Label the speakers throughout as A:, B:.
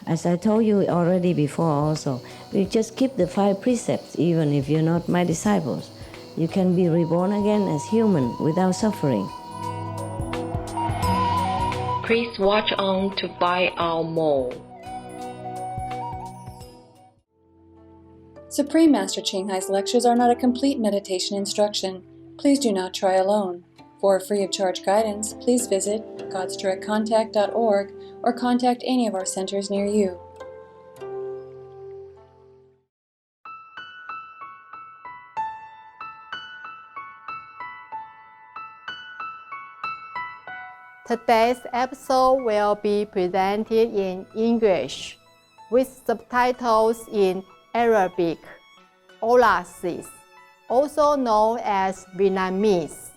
A: As I told you already before also, we just keep the 5 precepts even if you're not my disciples. You can be reborn again as human without suffering.
B: Please watch on to find out more.
C: Supreme Master Ching Hai's lectures are not a complete meditation instruction. Please do not try alone. For free of charge guidance, please visit godsdirectcontact.org or contact any of our centers near you.
D: Today's episode will be presented in English with subtitles in Arabic, Olasis, also known as Vietnamese,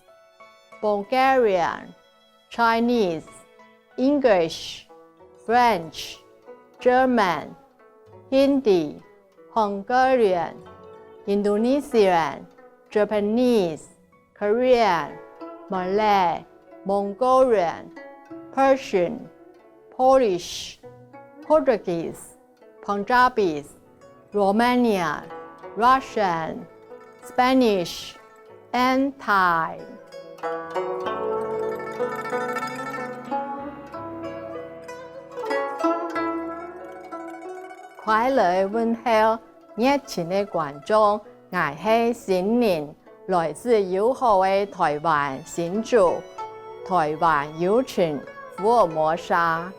D: Bulgarian, Chinese, English, French, German, Hindi, Hungarian, Indonesian, Japanese, Korean, Malay, Mongolian, Persian, Polish, Portuguese, Punjabi, Romanian, Russian, Spanish, and Thai. Khoái lời vân heo, nhiệt情的观众，我是新人，来自友好的台湾新竹，台湾有情福尔摩沙。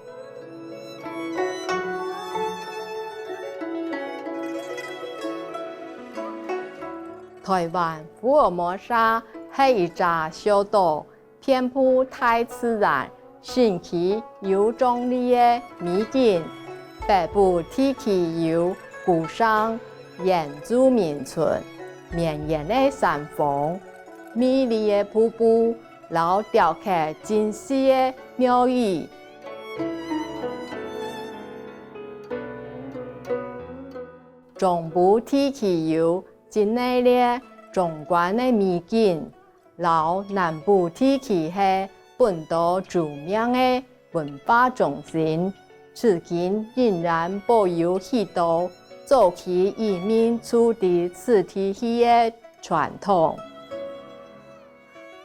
D: 台湾福尔摩沙是一座小岛，遍布大自然、神奇又壮丽的美景。北部地区有古山、原住民村、绵延的山峰、美丽的瀑布，老雕刻精细的庙宇。中部地区有境内的壮观的美景，老南部地区是本岛著名的文化中心。至今仍然保有许多早期移民处理此地区的传统。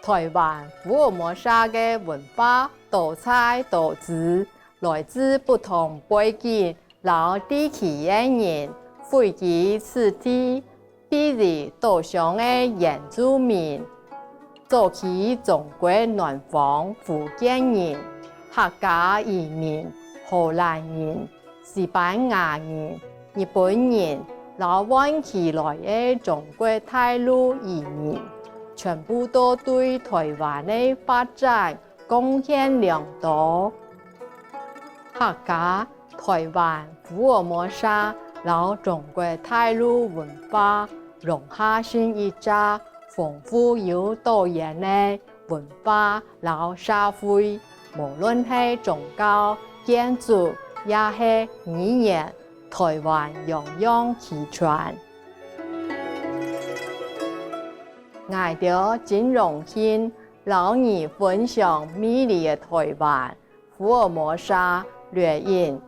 D: 台湾福尔摩沙的文化多彩多姿，来自不同背景和地区的人汇集此地，比如岛上的原住民、早期中国南方福建人、客家移民、荷兰人、西班牙人、日本人，和晚期来的中国大陆移民，全部都对台湾的发展贡献良多。客家、台湾、福尔摩沙和中国大陆文化融合成一个丰富又多元的文化和社会，无论是宗教、建筑也是语言，台湾样样齐全。我哋真榮幸，老你分享美麗嘅台灣福爾摩沙掠影。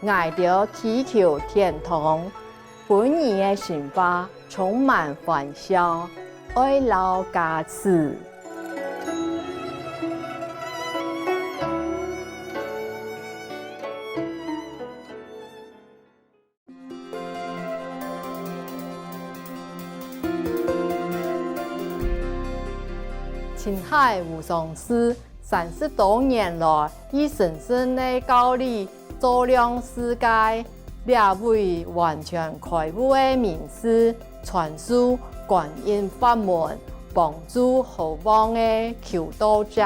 D: 我哋祈求天堂，本年嘅生活充滿歡笑，愛老加持。青海无上师30多年来，以神圣的教理照亮世界，列为完全开悟的名师，传授观音法门，帮助后方的求道者，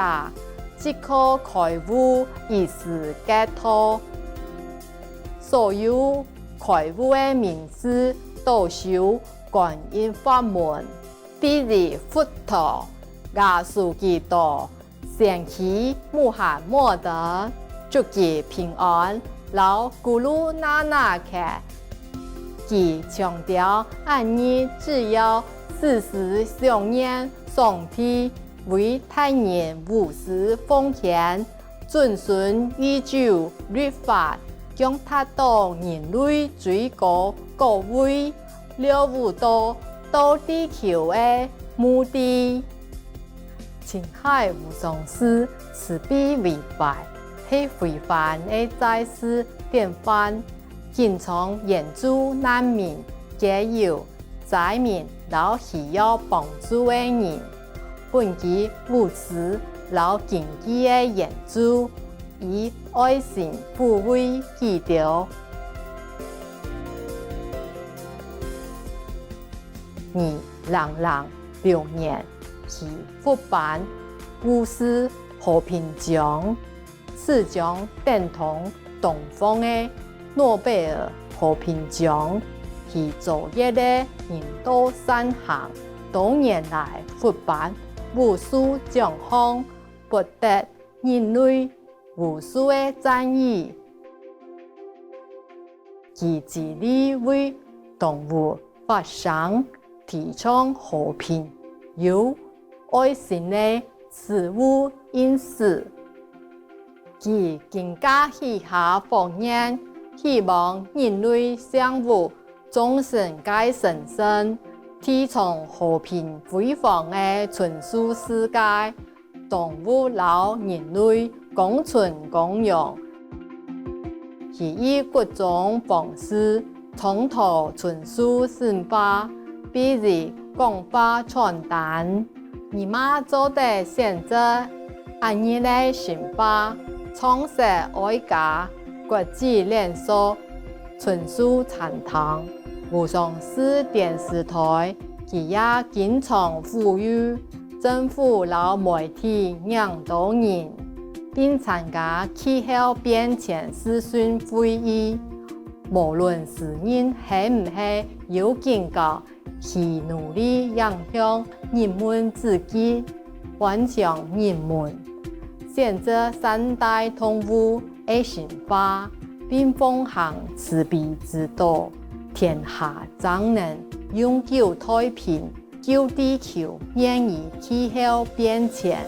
D: 即可开悟一时解脱。所有开悟的名师都修观音法门，比如佛陀、耶稣基督、先驱穆罕默德、祝吉平安、老古鲁那纳克，其强调按日只要40想念上帝，为他人无私奉献，遵循宇宙律法，将达到人类最高高位了悟到地球的目的。青海无上师慈悲为怀，是非凡的在世典范，经常援助难民、解忧灾民和需要帮助的人，本其无私和经济的援助，以爱心抚慰祈祷。2006年，其复办故事和平奖，是将等同东方的诺贝尔和平奖。其卓越的人道善行，多年来复办无数奖项，博得人类无数的赞誉。其致力为动物发声，提倡和平、有爱心的食物饮食。其更加许下诺言，希望人类相互众生皆神圣，提倡和平辉煌的纯素世界，动物和人类共存共荣。其以各种方式倡导纯素生活，比如广发传单。你妈做的选择，按你的想法，创设爱家国际连锁纯素餐堂。无上师电视台，其也经常呼吁政府和媒体让多人，并参加气候变迁视讯会议。无论是人是不是有警告，其努力影响人们自己，影响人们选择善待动物的想法，并奉行慈悲之道。天下将能永久太平，救地球免于气候变迁。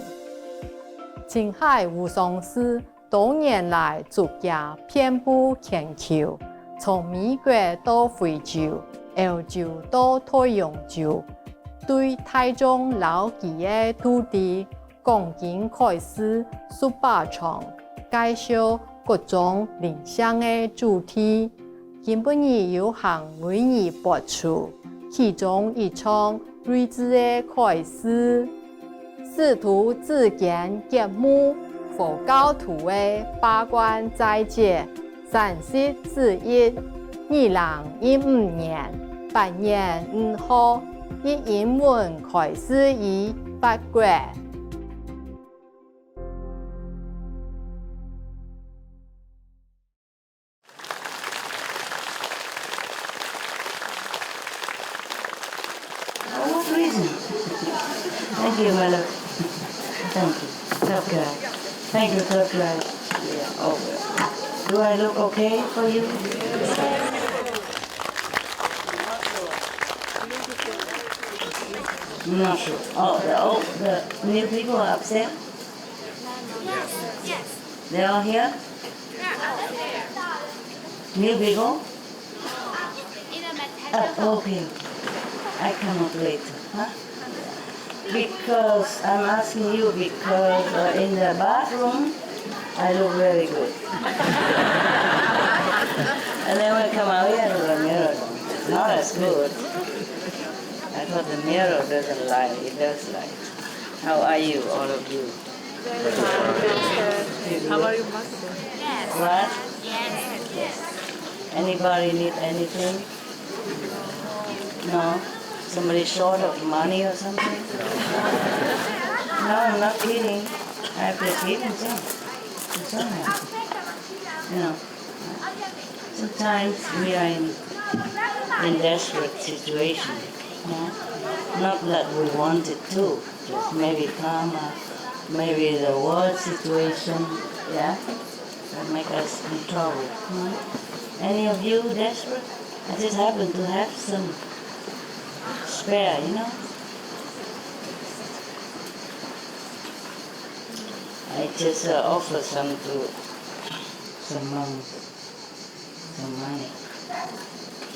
D: 青海无上师多年来作家遍布全球，从美国到非洲、欧洲到太阳洲，对台中老其的土地讲经开示数百场，介绍各种灵性的主题。今本日有幸为你播出，其中一场睿智的开示，试图自见节目佛教徒的八关斋戒，30/11/2015年8月5号，以英文开始于8月。
A: Thank you, my love. Thank you. Top guy. Thank you, top guy. Yeah, over. Do I look okay for you? Not sure. The new people are upstairs?
E: Yes.
A: They're all here? New people? Okay. I cannot wait. Huh? Because I'm asking you because in the bathroom I look very good. And then when I come out here to the mirror, it's not as good. I thought the mirror doesn't lie, it does lie. How are you, all of you?
E: How are you, Master?
A: What?
E: Yes.
A: Anybody need anything? No? Somebody short of money or something? No, I'm not kidding. I have to feed him somehow. You know, sometimes we are in desperate situation. Not that we wanted to, just maybe karma, maybe the world situation, yeah, that make us in trouble. Any of you desperate? I just happen to have some spare, you know. I just offer some to some monks, some money.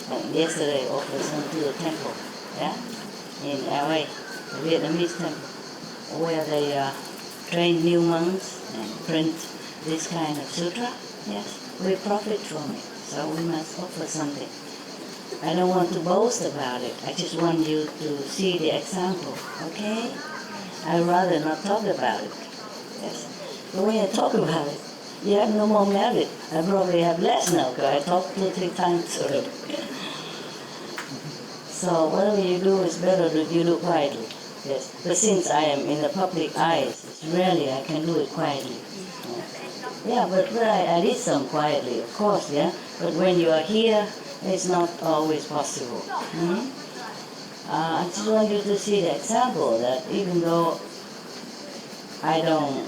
A: And yesterday I offered some to the temple, yeah, in LA, the Vietnamese temple, where they train new monks and print this kind of sutra. Yes, we profit from it, so we must offer something. I don't want to boast about it. I just want you to see the example, okay? I'd rather not talk about it. Yes. But when I talk about it, you have no more merit. I probably have less now because I talked 2-3 times already. So whatever you do is better that you do quietly. Yes. But since I am in the public eyes, it's rarely I can do it quietly. Yeah, but I did some quietly, of course, yeah. But when you are here, it's not always possible. I just want you to see the example that even though I don't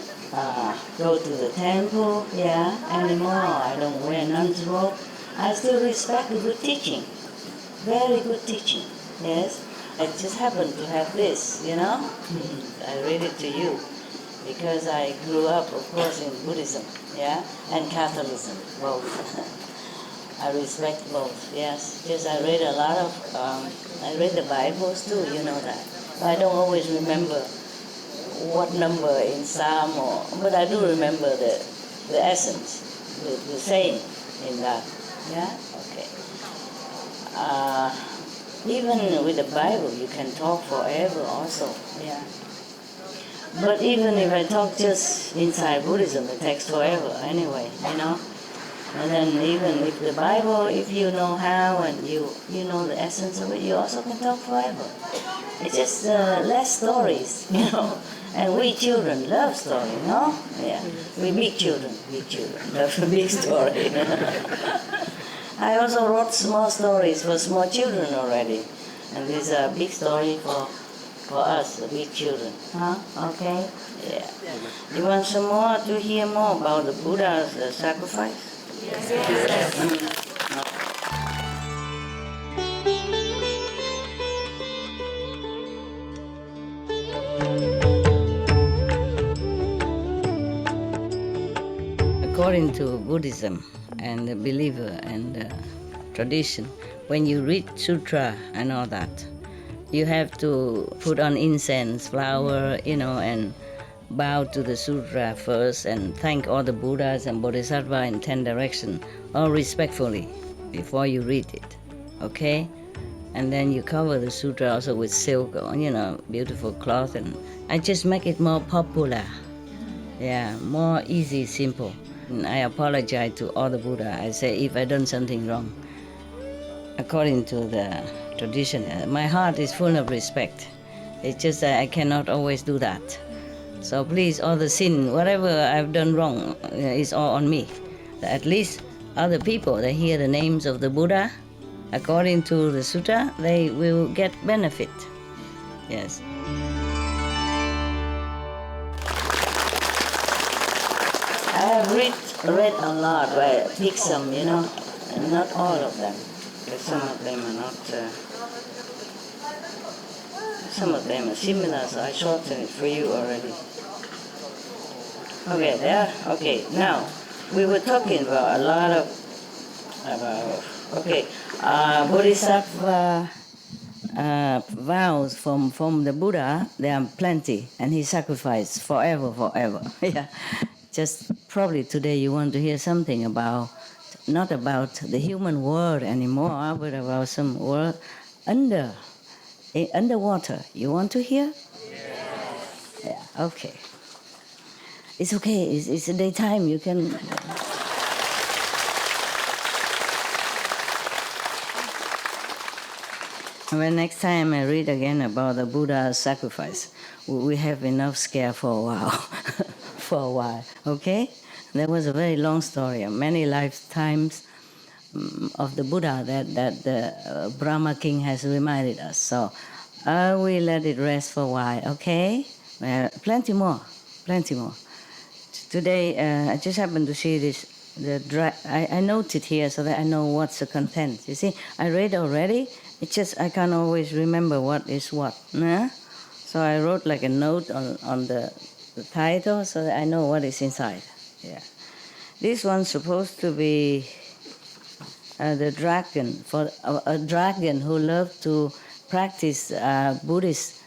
A: go to the temple, anymore, I don't wear nun's robe, I still respect the good teaching. Very good teaching, yes. I just happen to have this, I read it to you because I grew up, of course, in Buddhism, and Catholicism, both. I respect both, yes. Because I read a lot of, I read the Bibles too, you know that. I don't always remember what number in Psalm, but I do remember the essence, the saying in that, okay. Even with the Bible, you can talk forever also, But even if I talk just inside Buddhism, it takes forever anyway, And then even if the Bible, if you know how and you know the essence of it, you also can talk forever. It's just less stories, And we children love story, no? Yeah. We big children love a big story. I also wrote small stories for small children already. And these are big story for us, the big children. Okay? Yeah. You want some more to hear more about the Buddha's sacrifice? According to Buddhism and the believer and the tradition, when you read sutra and all that, you have to put on incense, flower, and bow to the sutra first and thank all the Buddhas and Bodhisattvas in 10 directions, all respectfully, before you read it, okay? And then you cover the sutra also with silk, beautiful cloth, and I just make it more popular, more easy, simple. And I apologize to all the Buddha. I say if I done something wrong, according to the tradition, my heart is full of respect. It's just that I cannot always do that. So please, all the sin, whatever I've done wrong, is all on me. At least other people, they hear the names of the Buddha, according to the sutta, they will get benefit. Yes. I have read a lot, but I pick some, and not all of them. Because some of them are not, some of them are similar, so I shortened it for you already. Okay, there. Okay, now we were talking about a lot of Bodhisattva vows from the Buddha. There are plenty, and he sacrificed forever. Just probably today you want to hear something about, not about the human world anymore, but about some world underwater. You want to hear? Yeah. Okay. It's okay. It's the daytime. You can. When next time I read again about the Buddha's sacrifice, we have enough scare for a while. Okay? That was a very long story, many lifetimes of the Buddha that the Brahma King has reminded us. So we let it rest for a while, okay? Plenty more. Today, I just happened to see this. I noted here so that I know what's the content. You see, I read already. It's just I can't always remember what is what. Nah? So I wrote like a note on the the title so that I know what is inside. Yeah. This one's supposed to be the dragon, for a dragon who loved to practice Buddhist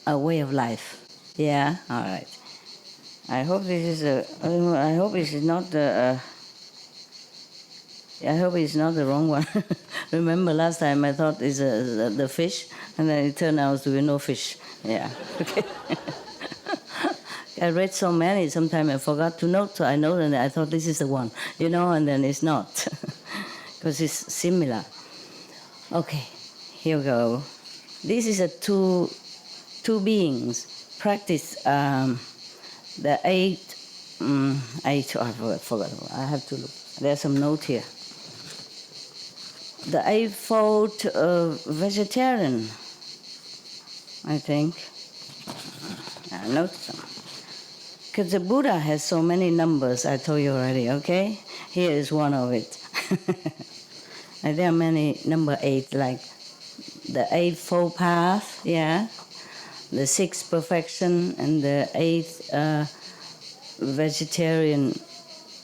A: way of life. Yeah, all right. I hope this is I hope this is not the. I hope it's not the wrong one. Remember last time I thought it's the fish, and then it turned out to be no fish. Yeah. Okay. I read so many, sometimes I forgot to note, so I know, and I thought this is the one, and then it's not, because it's similar. Okay, here we go. This is a two beings practice the eight, I forgot, I have to look. There's some note here. The eightfold vegetarian, I think. I note some. Because the Buddha has so many numbers, I told you already, okay? Here is one of it. And there are many, number 8, like the eightfold path, yeah? The sixth perfection and the eighth vegetarian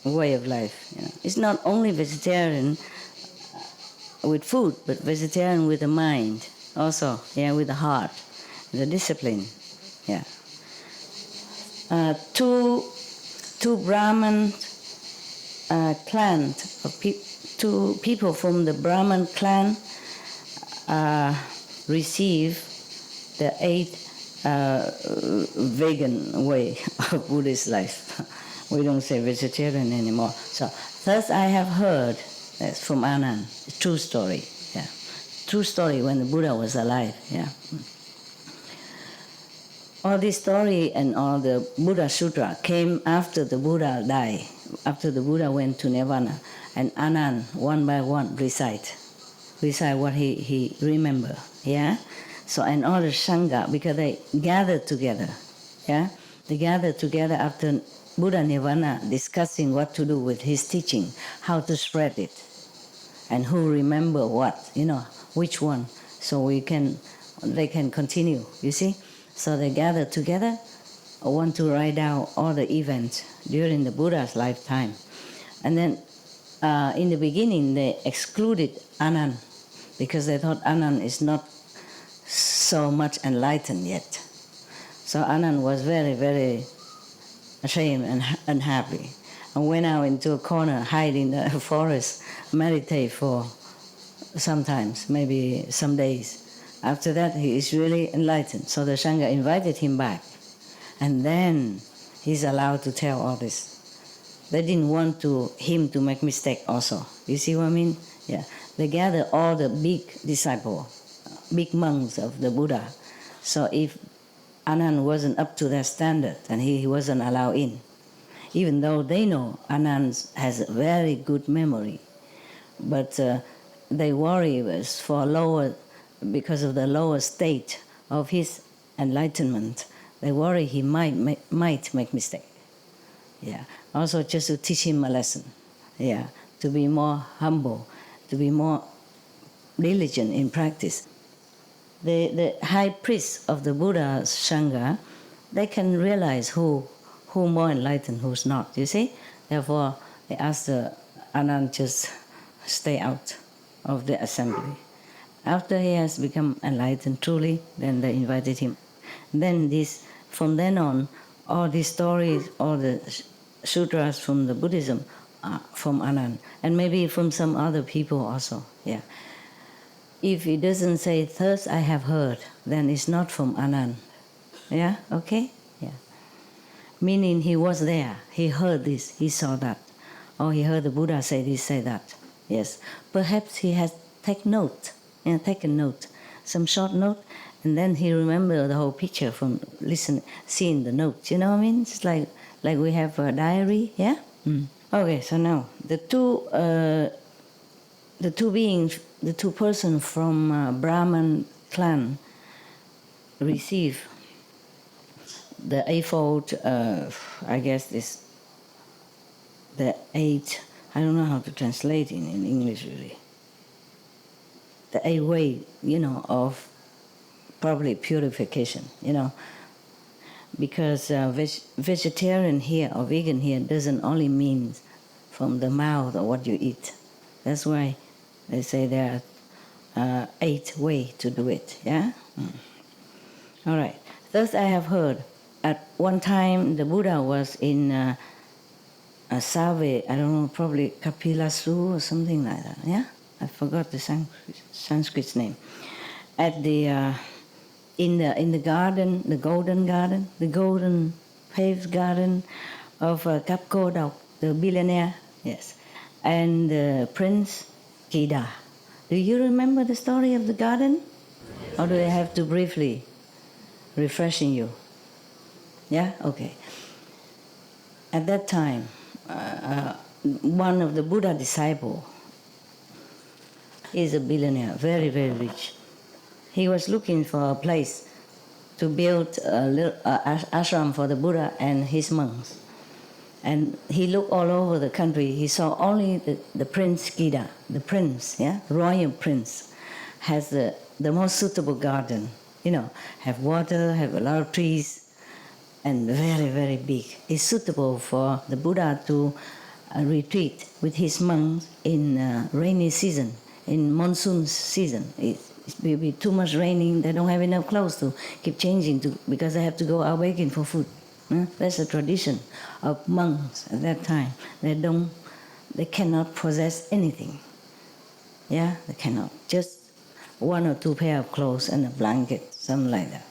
A: way of life. It's not only vegetarian with food, but vegetarian with the mind also, with the heart, the discipline, yeah. Two Brahman clan, two people from the Brahman clan receive the 8 vegan way of Buddhist life. We don't say vegetarian anymore. So, thus I have heard, that's from Anand, true story, yeah. True story when the Buddha was alive, yeah. All this story and all the Buddha Sutra came after the Buddha died, after the Buddha went to Nirvana, and Anand, one by one, recite what he remember, yeah? So, and all the Sangha, because they gathered together, yeah? They gathered together after Buddha Nirvana, discussing what to do with his teaching, how to spread it, and who remember what, which one, so they can continue, you see? So they gathered together, want to write down all the events during the Buddha's lifetime. And then in the beginning, they excluded Anand because they thought Anand is not so much enlightened yet. So Anand was very, very ashamed and unhappy and went out into a corner, hide in the forest, meditate for sometimes, maybe some days. After that, he is really enlightened. So the Sangha invited him back. And then he's allowed to tell all this. They didn't want him to make mistake also. You see what I mean? Yeah. They gathered all the big disciples, big monks of the Buddha. So if Anand wasn't up to their standard, then he wasn't allowed in. Even though they know Anand has a very good memory. But they worry because of the lower state of his enlightenment. They worry he might make mistake. Yeah. Also just to teach him a lesson. Yeah. To be more humble, to be more diligent in practice. The high priest of the Buddha's Sangha, they can realize who more enlightened, who's not, you see? Therefore, they asked Anand just stay out of the assembly. After he has become enlightened truly, then they invited him. Then from then on, all these stories, all the sutras from the Buddhism are from Anand, and maybe from some other people also, yeah. If he doesn't say, thus I have heard, then it's not from Anand. Yeah, okay? Yeah. Meaning he was there, he heard this, he saw that. Or he heard the Buddha say this, say that. Yes. Perhaps he has taken note, some short note, and then he remembered the whole picture from seeing the notes. You know what I mean? It's like we have a diary, yeah? Okay, so now the two persons from Brahman clan receive the eightfold, I guess the 8, I don't know how to translate it in English really. The 8 way, of probably purification, because vegetarian here or vegan here doesn't only mean from the mouth or what you eat. That's why they say there are 8 ways to do it. Yeah. All right. Thus, I have heard at one time the Buddha was in Save, I don't know, probably Kapilasu or something like that. Yeah, I forgot the Sanskrit name. At the in the garden, the golden paved garden of Kapkodok, the billionaire. Yes, and Prince Kida. Do you remember the story of the garden, or do I have to briefly refreshing you? Yeah. Okay. At that time, one of the Buddha disciples is a billionaire, very, very rich. He was looking for a place to build a little ashram for the Buddha and his monks. And he looked all over the country. He saw only the Prince Kida, the prince, yeah, royal prince, has the most suitable garden. You know, have water, have a lot of trees, and very, very big. It's suitable for the Buddha to retreat with his monks in rainy season, in monsoon season. It will be too much raining, they don't have enough clothes to keep changing because they have to go out begging for food. That's a tradition of monks at that time. They cannot possess anything. Yeah, they cannot. Just 1 or 2 pair of clothes and a blanket, something like that.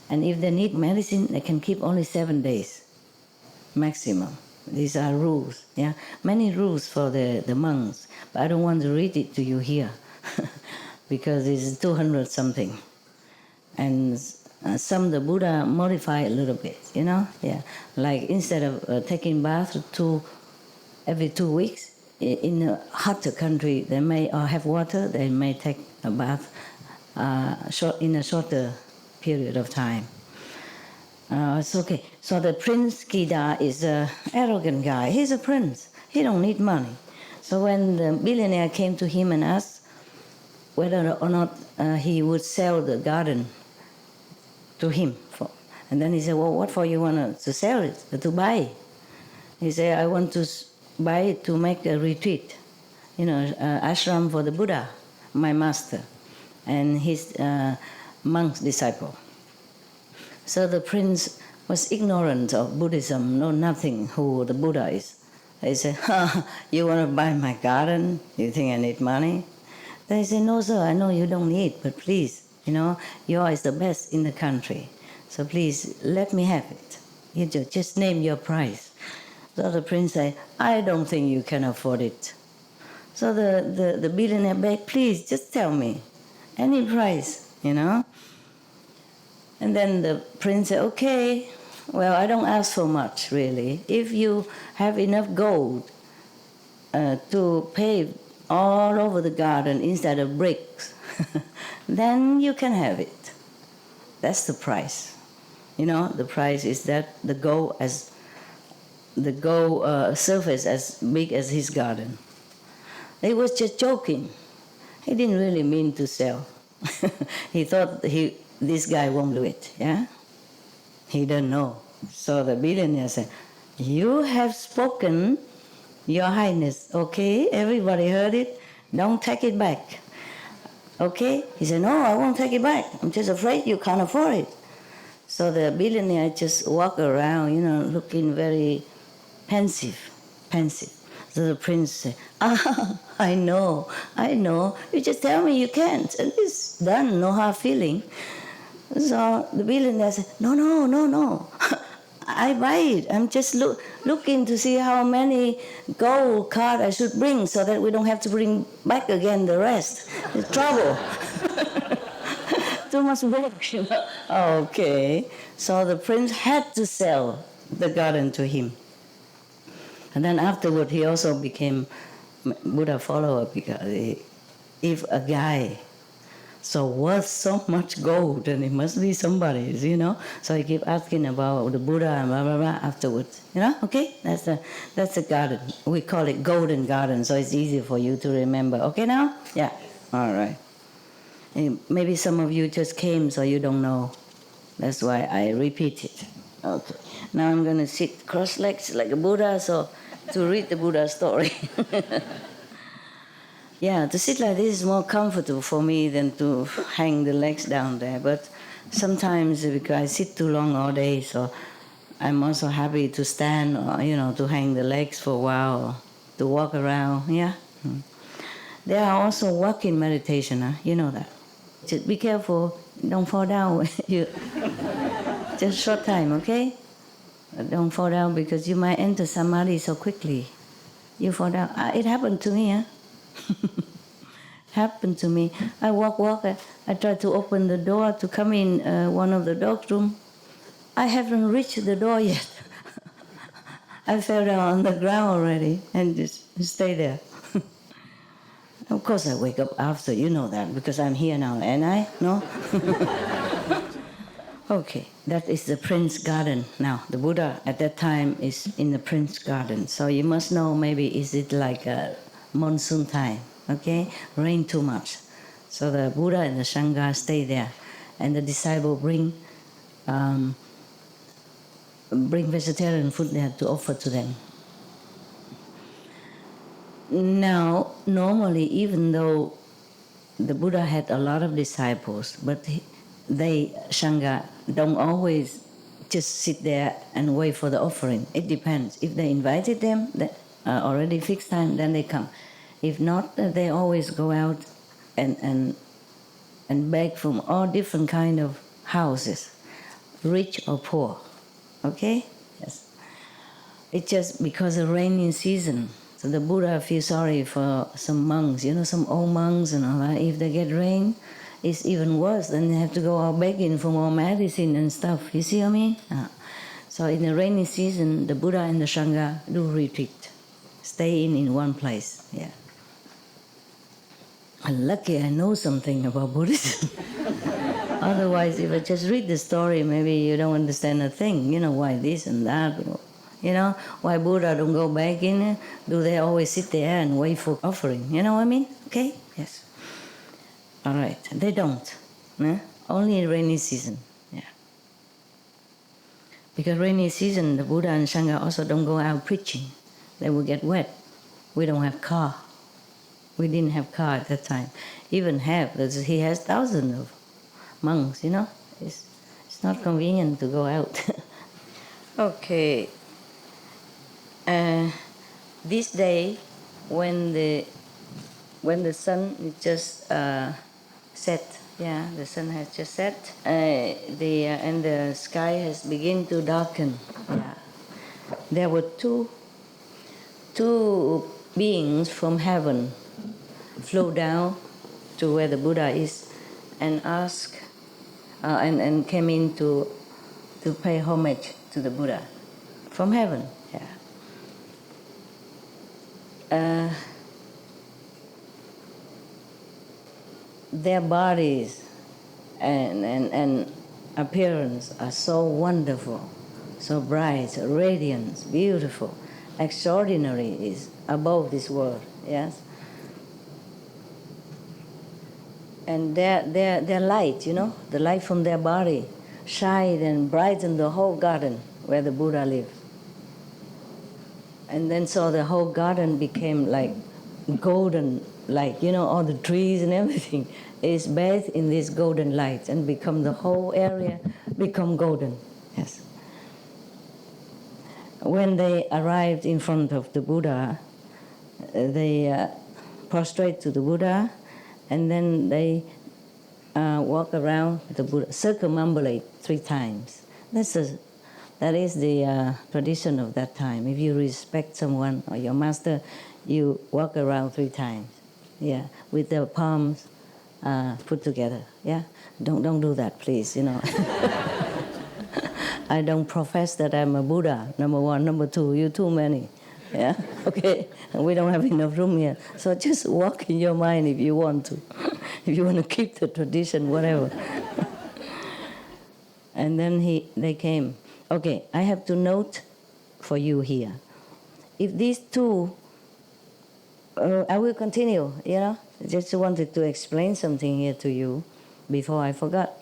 A: And if they need medicine, they can keep only 7 days maximum. These are rules. Yeah, many rules for the monks, but I don't want to read it to you here because it's 200 something. And some the Buddha modify a little bit, you know. Yeah, like instead of taking bath every 2 weeks, in a hotter country they may have water. They may take a bath in a shorter period of time. It's okay. So the Prince Kida is an arrogant guy. He's a prince. He don't need money. So when the billionaire came to him and asked whether or not he would sell the garden to him, and then he said, "Well, what for you want to sell it? To buy?" He said, "I want to buy it to make a retreat, ashram for the Buddha, my master, and his monk's disciple." So the prince was ignorant of Buddhism, know nothing who the Buddha is. He said, "You want to buy my garden? You think I need money?" They said, "No, sir, I know you don't need, but please, yours is the best in the country. So please, let me have it. You just name your price." So the prince said, "I don't think you can afford it." So the billionaire begged, "Please, just tell me, any price, And then the prince said, "Okay, well, I don't ask for much, really. If you have enough gold to pave all over the garden instead of bricks, then you can have it. That's the price. The price is that the gold surface as big as his garden." He was just joking. He didn't really mean to sell. He thought this guy won't do it, yeah? He didn't know. So the billionaire said, "You have spoken, Your Highness, okay? Everybody heard it. Don't take it back, okay?" He said, "No, I won't take it back. I'm just afraid you can't afford it." So the billionaire just walked around, looking very pensive. So the prince said, I know. You just tell me you can't. And it's done, no hard feeling." So the billionaire said, No. I buy it. I'm just looking to see how many gold cards I should bring so that we don't have to bring back again the rest. It's trouble. Too much work. Okay. So the prince had to sell the garden to him. And then afterward, he also became Buddha follower because if a guy so worth so much gold, then it must be somebody's, So he keep asking about the Buddha and blah blah blah afterwards, Okay, that's the garden. We call it Golden Garden, so it's easy for you to remember. Okay now? Yeah. All right. And maybe some of you just came, so you don't know. That's why I repeat it. Okay. Now I'm going to sit cross legs like a Buddha, so to read the Buddha story. Yeah, to sit like this is more comfortable for me than to hang the legs down there. But sometimes because I sit too long all day, so I'm also happy to stand or, to hang the legs for a while, or to walk around, yeah. There are also walking meditation, you know that. Just be careful, don't fall down. Just short time, okay? Don't fall down because you might enter samadhi so quickly. You fall down. It happened to me, huh? Happened to me. I walk. I try to open the door to come in one of the dog's room. I haven't reached the door yet. I fell down on the ground already and just stay there. Of course I wake up after, you know that, because I'm here now, and I? No? Okay, that is the Prince Garden. Now, the Buddha at that time is in the Prince Garden. So you must know, maybe is it like a monsoon time, okay? Rain too much. So the Buddha and the Sangha stay there. And the disciple bring vegetarian food there to offer to them. Now, normally, even though the Buddha had a lot of disciples, but they, Sangha, don't always just sit there and wait for the offering. It depends. If they invited them, already fixed time, then they come. If not, they always go out and beg from all different kind of houses, rich or poor. Okay? Yes. It's just because of rainy season. So the Buddha feels sorry for some monks, some old monks and all that. If they get rain, it's even worse. Then they have to go out begging for more medicine and stuff. You see what I mean? So in the rainy season, the Buddha and the Sangha do retreat, stay in one place. Yeah. I'm lucky I know something about Buddhism. Otherwise, if I just read the story, maybe you don't understand a thing. Why this and that. Why Buddha don't go back in? Do they always sit there and wait for offering? You know what I mean? Okay? Yes. All right. They don't. Only in rainy season. Yeah. Because rainy season, the Buddha and Sangha also don't go out preaching. They will get wet. We don't have car. We didn't have car at that time. Even he has thousands of monks, It's not convenient to go out. Okay. This day, when the sun is just set, the sun has just set, and the sky has begun to darken. Yeah. There were two beings from heaven flew down to where the Buddha is and asked and came in to pay homage to the Buddha from heaven. Their bodies and appearance are so wonderful, so bright, radiant, beautiful, extraordinary, is above this world. Yes. And their light, the light from their body, shine and brighten the whole garden where the Buddha lived. And then so the whole garden became like golden light, all the trees and everything is bathed in this golden light and become the whole area become golden. Yes. When they arrived in front of the Buddha, they prostrate to the Buddha, and then they walk around the Buddha, circumambulate 3 times. That is the tradition of that time. If you respect someone or your master, you walk around 3 times. Yeah, with the palms put together. Yeah, don't do that, please. I don't profess that I'm a Buddha. Number 1, number 2, you too many. Yeah, okay. We don't have enough room here, so just walk in your mind if you want to. If you want to keep the tradition, whatever. And then they came. Okay, I have to note for you here. If these two, I will continue, Just wanted to explain something here to you before I forgot.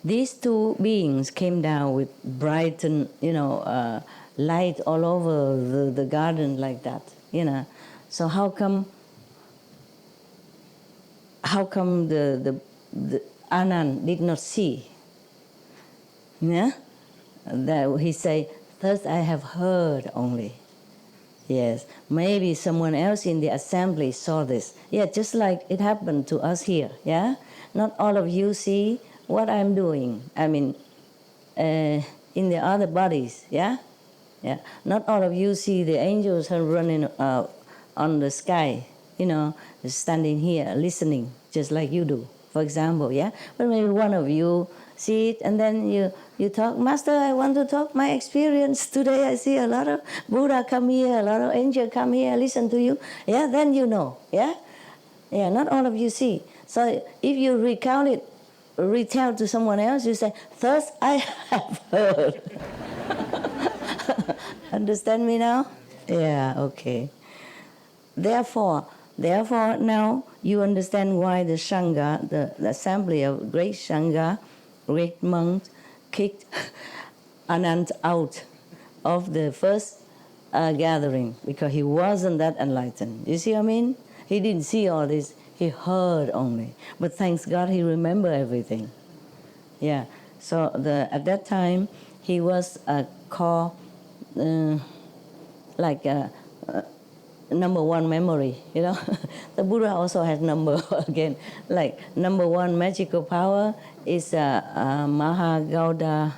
A: these two beings came down with bright and, light all over the garden like that, So how come the Anand did not see? Yeah? That he say, thus I have heard only. Yes, maybe someone else in the assembly saw this. Yeah, just like it happened to us here, yeah? Not all of you see what I'm doing. I mean, in the other bodies, yeah? Yeah. Not all of you see the angels are running on the sky, standing here listening, just like you do, for example, yeah? But maybe one of you see it and then you talk, Master, I want to talk my experience. Today I see a lot of Buddha come here, a lot of angels come here, listen to you. Yeah, then you know, yeah? Yeah, not all of you see. So if you retell to someone else, you say, thus I have heard. Understand me now? Yeah, okay. Therefore, now you understand why the Sangha, the assembly of great Sangha, great monks, kicked Anand out of the first gathering because he wasn't that enlightened. You see what I mean? He didn't see all this. He heard only. But thanks God he remembered everything. Yeah. So at that time he was called like number one memory, The Buddha also has number again. Like number one magical power is Mahagauda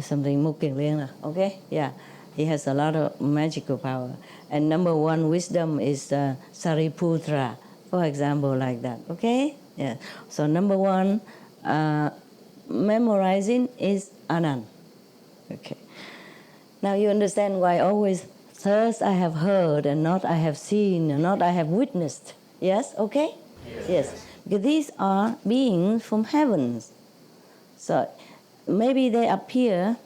A: something Mukking Liang, okay? Yeah. He has a lot of magical power. And number one wisdom is Sariputra, for example, like that, okay? Yeah. So number one memorizing is Anand. Okay. Now you understand why always, thus I have heard and not I have seen and not I have witnessed. Yes? Okay? Yes. Because these are beings from heavens. So maybe they appear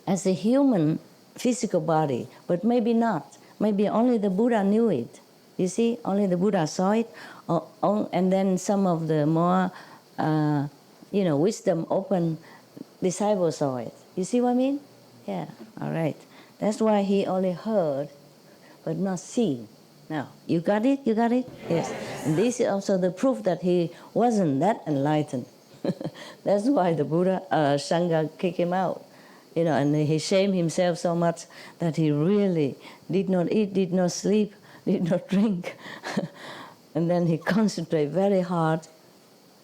A: as a human physical body, but maybe not. Maybe only the Buddha knew it. You see, only the Buddha saw it, and then some of the more, wisdom open disciples saw it. You see what I mean? Yeah, all right. That's why he only heard, but not seen. Now, you got it? You got it? Yes. And this is also the proof that he wasn't that enlightened. That's why the Buddha, Sangha kicked him out. And he shamed himself so much that he really did not eat, did not sleep, did not drink. And then he concentrated very hard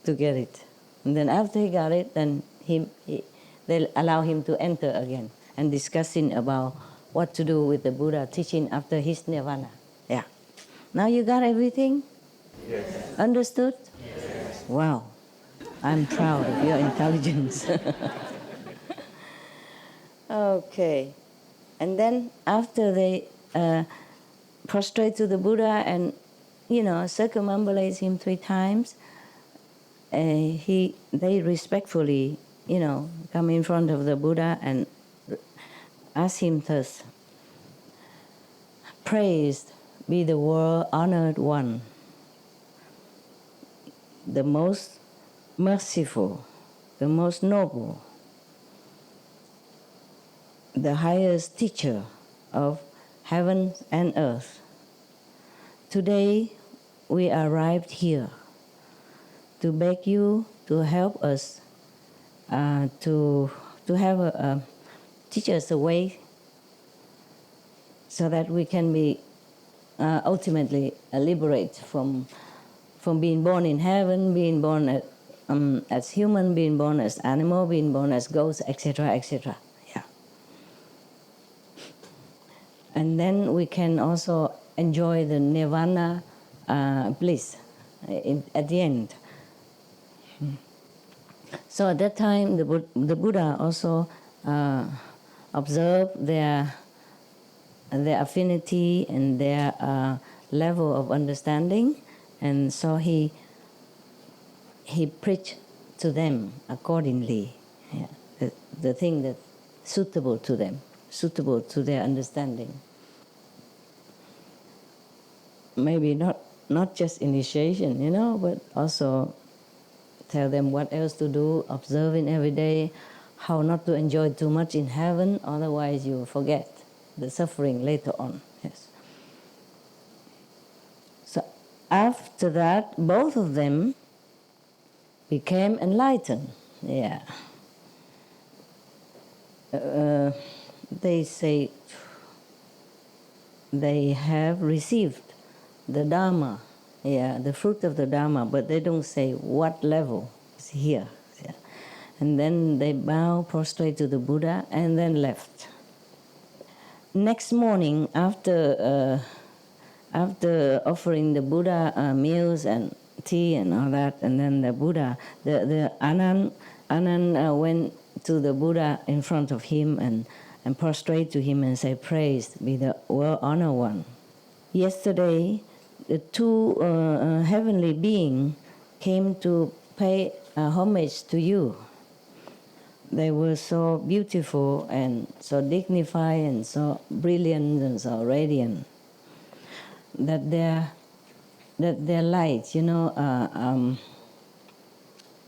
A: to get it. And then after he got it, then they allow him to enter again and discussing about what to do with the Buddha teaching after his nirvana. Yeah. Now you got everything? Yes. Understood? Yes. Wow. I'm proud of your intelligence. Okay. And then after they prostrate to the Buddha and, circumambulate him 3 times, they respectfully, come in front of the Buddha and ask him thus, praised be the world honored one, the most merciful, the most noble, the highest teacher of heaven and earth. Today we arrived here to beg you to help us to have teach us a way so that we can be ultimately liberate from being born in heaven, being born as human, being born as animal, being born as ghost, etc., etc. Yeah. And then we can also enjoy the nirvana bliss at the end. So at that time, the Buddha also observed their affinity and their level of understanding, and so he preached to them accordingly, the thing that's suitable to them, suitable to their understanding. Maybe not just initiation, but also tell them what else to do, observing every day, how not to enjoy too much in heaven, otherwise you forget the suffering later on. Yes. So after that, both of them became enlightened. Yeah. They say they have received the Dharma, yeah, the fruit of the Dharma, but they don't say what level is here. Yeah. And then they bow, prostrate to the Buddha, and then left. Next morning, after offering the Buddha meals and tea and all that, and then the Buddha, the Anand went to the Buddha in front of him and prostrate to him and say, "Praised be the well-honored one. Yesterday, the two heavenly beings came to pay homage to you. They were so beautiful and so dignified and so brilliant and so radiant that their light,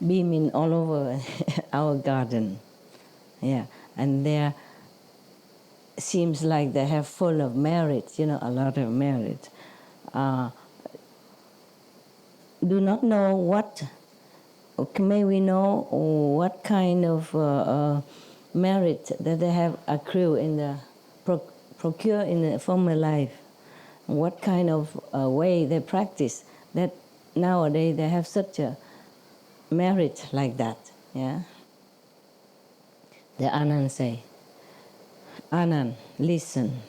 A: beaming all over our garden. Yeah, and there seems like they have full of merit, a lot of merit. Do not know what, may we know what kind of merit that they have accrued in the, procure in the former life, what kind of way they practice, that nowadays they have such a merit like that, yeah? The Anand say, "Anand, listen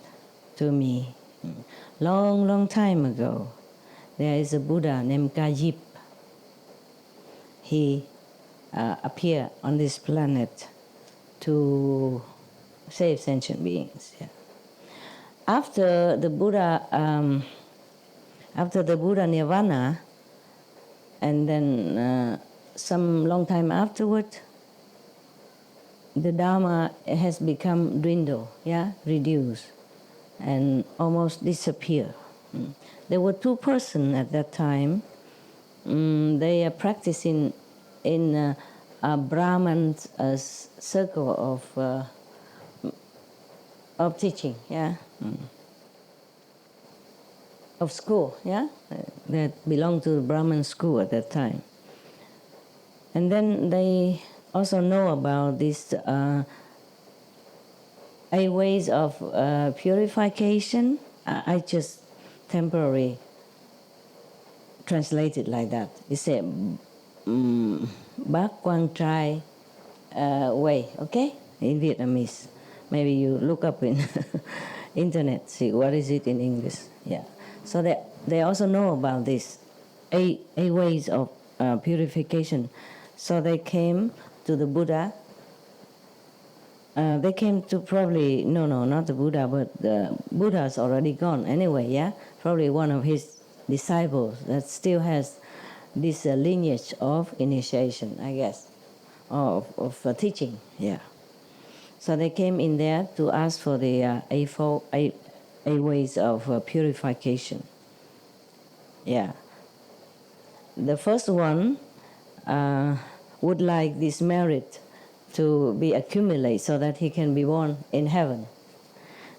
A: to me. Long, long time ago, there is a Buddha named Kajip. He appeared on this planet to save sentient beings. Yeah. After the Buddha Nirvana, and then some long time afterward, the Dharma has become dwindled, yeah, reduced, and almost disappear. There were two persons at that time. They are practicing in a Brahman circle of teaching, yeah, of school, yeah, that belonged to the Brahman school at that time. And then they also know about these 8 ways of purification. I just temporarily translate it like that. It said Bác Quang Trai way, okay, in Vietnamese. Maybe you look up in internet, see what is it in English. Yeah. So they also know about this 8 ways of purification. So they came to the Buddha. They came to probably, no, not the Buddha, but the Buddha's already gone anyway, yeah? Probably one of his disciples that still has this lineage of initiation, I guess, of teaching, yeah. So they came in there to ask for the 8 ways of purification. Yeah. The first one would like this merit to be accumulated so that he can be born in heaven.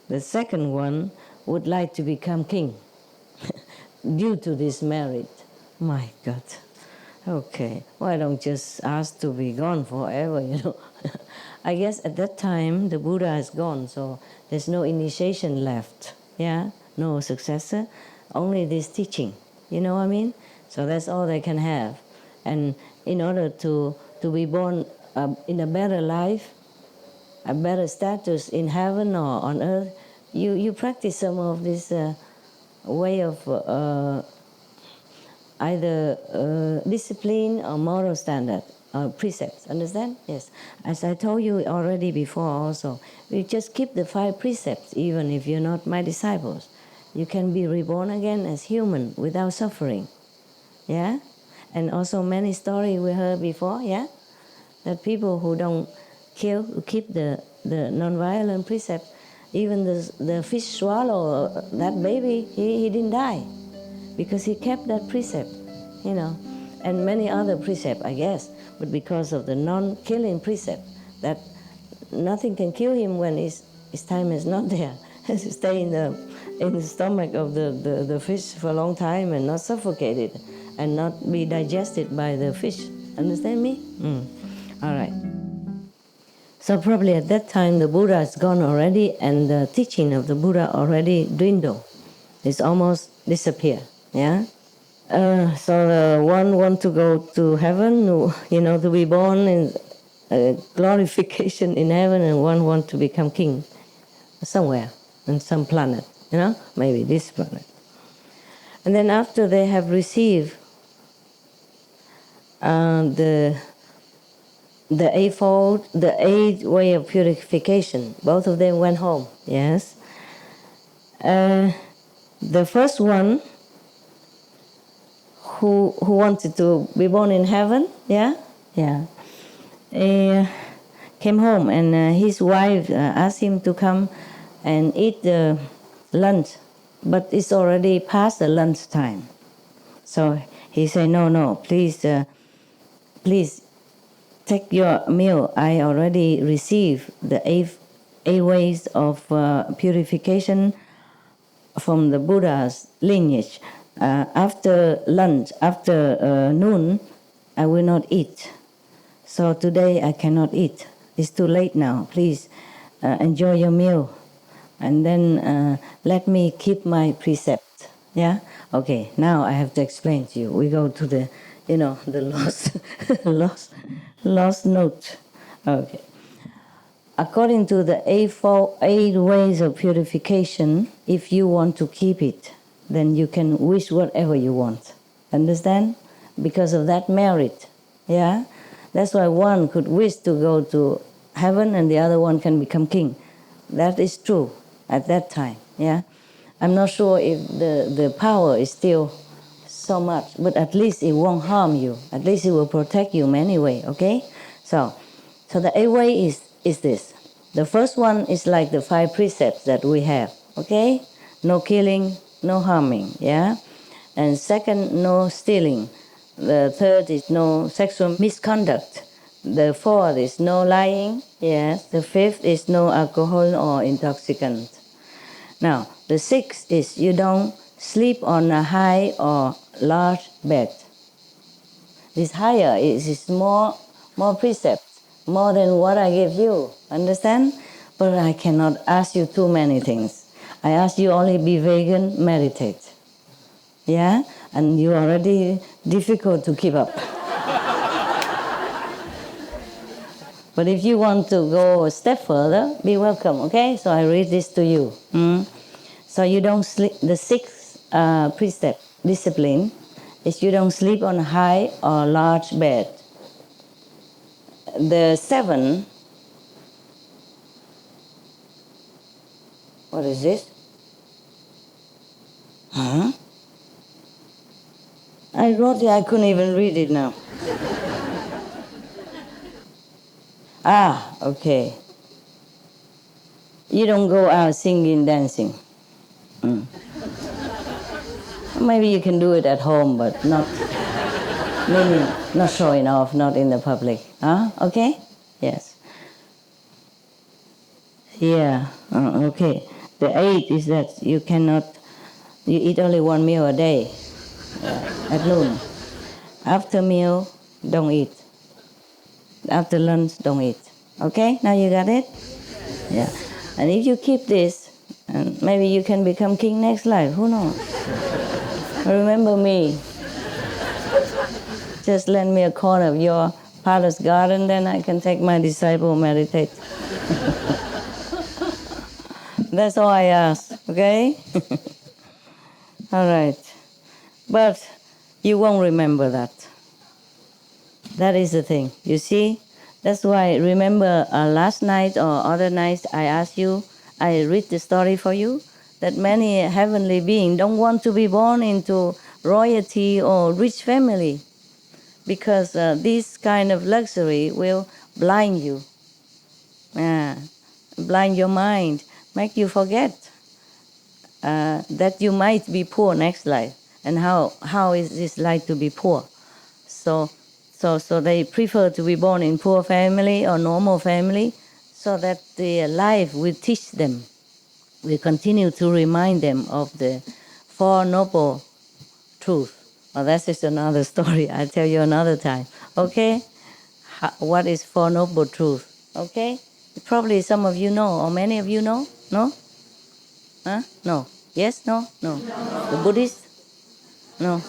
A: The second one would like to become king due to this merit. My God. Okay, why don't just ask to be gone forever, I guess at that time the Buddha is gone, so there's no initiation left, yeah, no successor, only this teaching, you know what I mean? So that's all they can have. And in order to be born in a better life, a better status in heaven or on earth, you practice some of this way of either discipline or moral standard, or precepts, understand? Yes. As I told you already before also, you just keep the 5 precepts even if you're not my disciples. You can be reborn again as human without suffering. Yeah? And also many stories we heard before, yeah? That people who don't kill, who keep the non-violent precept, even the fish swallow that baby, he didn't die because he kept that precept, and many other precepts, I guess. But because of the non-killing precept, that nothing can kill him when his time is not there. To stay in the stomach of the fish for a long time and not suffocated and not be digested by the fish. Understand me? All right. So probably at that time the Buddha is gone already and the teaching of the Buddha already dwindled. It's almost disappeared. Yeah? So the one want to go to heaven, to be born in glorification in heaven, and one want to become king somewhere on some planet, maybe this planet. And then after they have received the eightfold, the eighth way of purification, both of them went home. Yes. The first one who wanted to be born in heaven, came home, and his wife asked him to come and eat the lunch, but it's already past the lunch time. So he said, no, please take your meal. I already received the eight ways of purification from the Buddha's lineage. After lunch, after noon, I will not eat. So today I cannot eat. It's too late now. Please enjoy your meal. And then let me keep my precept. Yeah? Okay, now I have to explain to you. We go to the, the lost note. Okay. According to the eight ways of purification, if you want to keep it, then you can wish whatever you want. Understand? Because of that merit. Yeah? That's why one could wish to go to heaven and the other one can become king. That is true at that time. Yeah? I'm not sure if the power is still so much, but at least it won't harm you. At least it will protect you anyway, okay? So the eighth way is this. The first one is like the 5 precepts that we have, okay? No killing, no harming, yeah? And second, no stealing. The third is no sexual misconduct. The fourth is no lying, yes. The fifth is no alcohol or intoxicant. Now, the sixth is you don't sleep on a high or large bed. This higher is more precepts, more than what I give you, understand? But I cannot ask you too many things. I ask you only be vegan, meditate. Yeah? And you're already difficult to keep up. But if you want to go a step further, be welcome, okay? So I read this to you. So you don't sleep, the sixth precept, discipline, is you don't sleep on a high or large bed. The 7, what is this? Huh? I wrote it, I couldn't even read it now. Okay. You don't go out singing, dancing. Maybe you can do it at home, but not showing off, not in the public. Okay? Yes. Yeah, okay. The 8 is that you eat only one meal a day at noon. After meal, don't eat. After lunch, don't eat. Okay? Now you got it? Yeah. And if you keep this, maybe you can become king next life. Who knows? Remember me. Just lend me a corner of your palace garden, then I can take my disciple meditate. That's all I ask, okay? All right. But you won't remember that. That is the thing. You see? That's why, remember last night or other nights I asked you, I read the story for you, that many heavenly beings don't want to be born into royalty or rich family because this kind of luxury will blind you, blind your mind, make you forget that you might be poor next life. And how is this like to be poor? So they prefer to be born in poor family or normal family, so that the life will teach them, will continue to remind them of the Four Noble Truths. Well, that is another story. I'll tell you another time. Okay? What is Four Noble Truths? Okay? Probably some of you know, or many of you know. No? Huh? No. Yes? No? No. The Buddhist? No.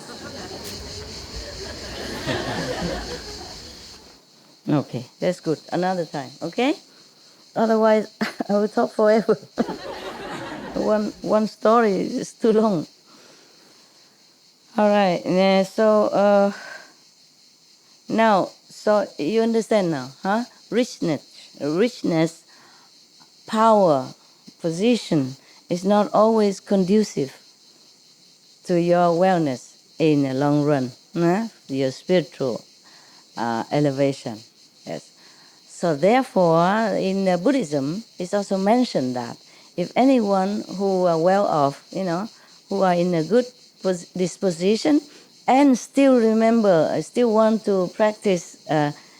A: Okay, that's good. Another time, okay? Otherwise, I will talk forever. One story is too long. All right. Now, so you understand now, huh? Richness, power, position is not always conducive to your wellness in the long run, huh? Your spiritual elevation. Yes. So therefore, in Buddhism, it's also mentioned that if anyone who are well off, who are in a good disposition, and still still want to practice,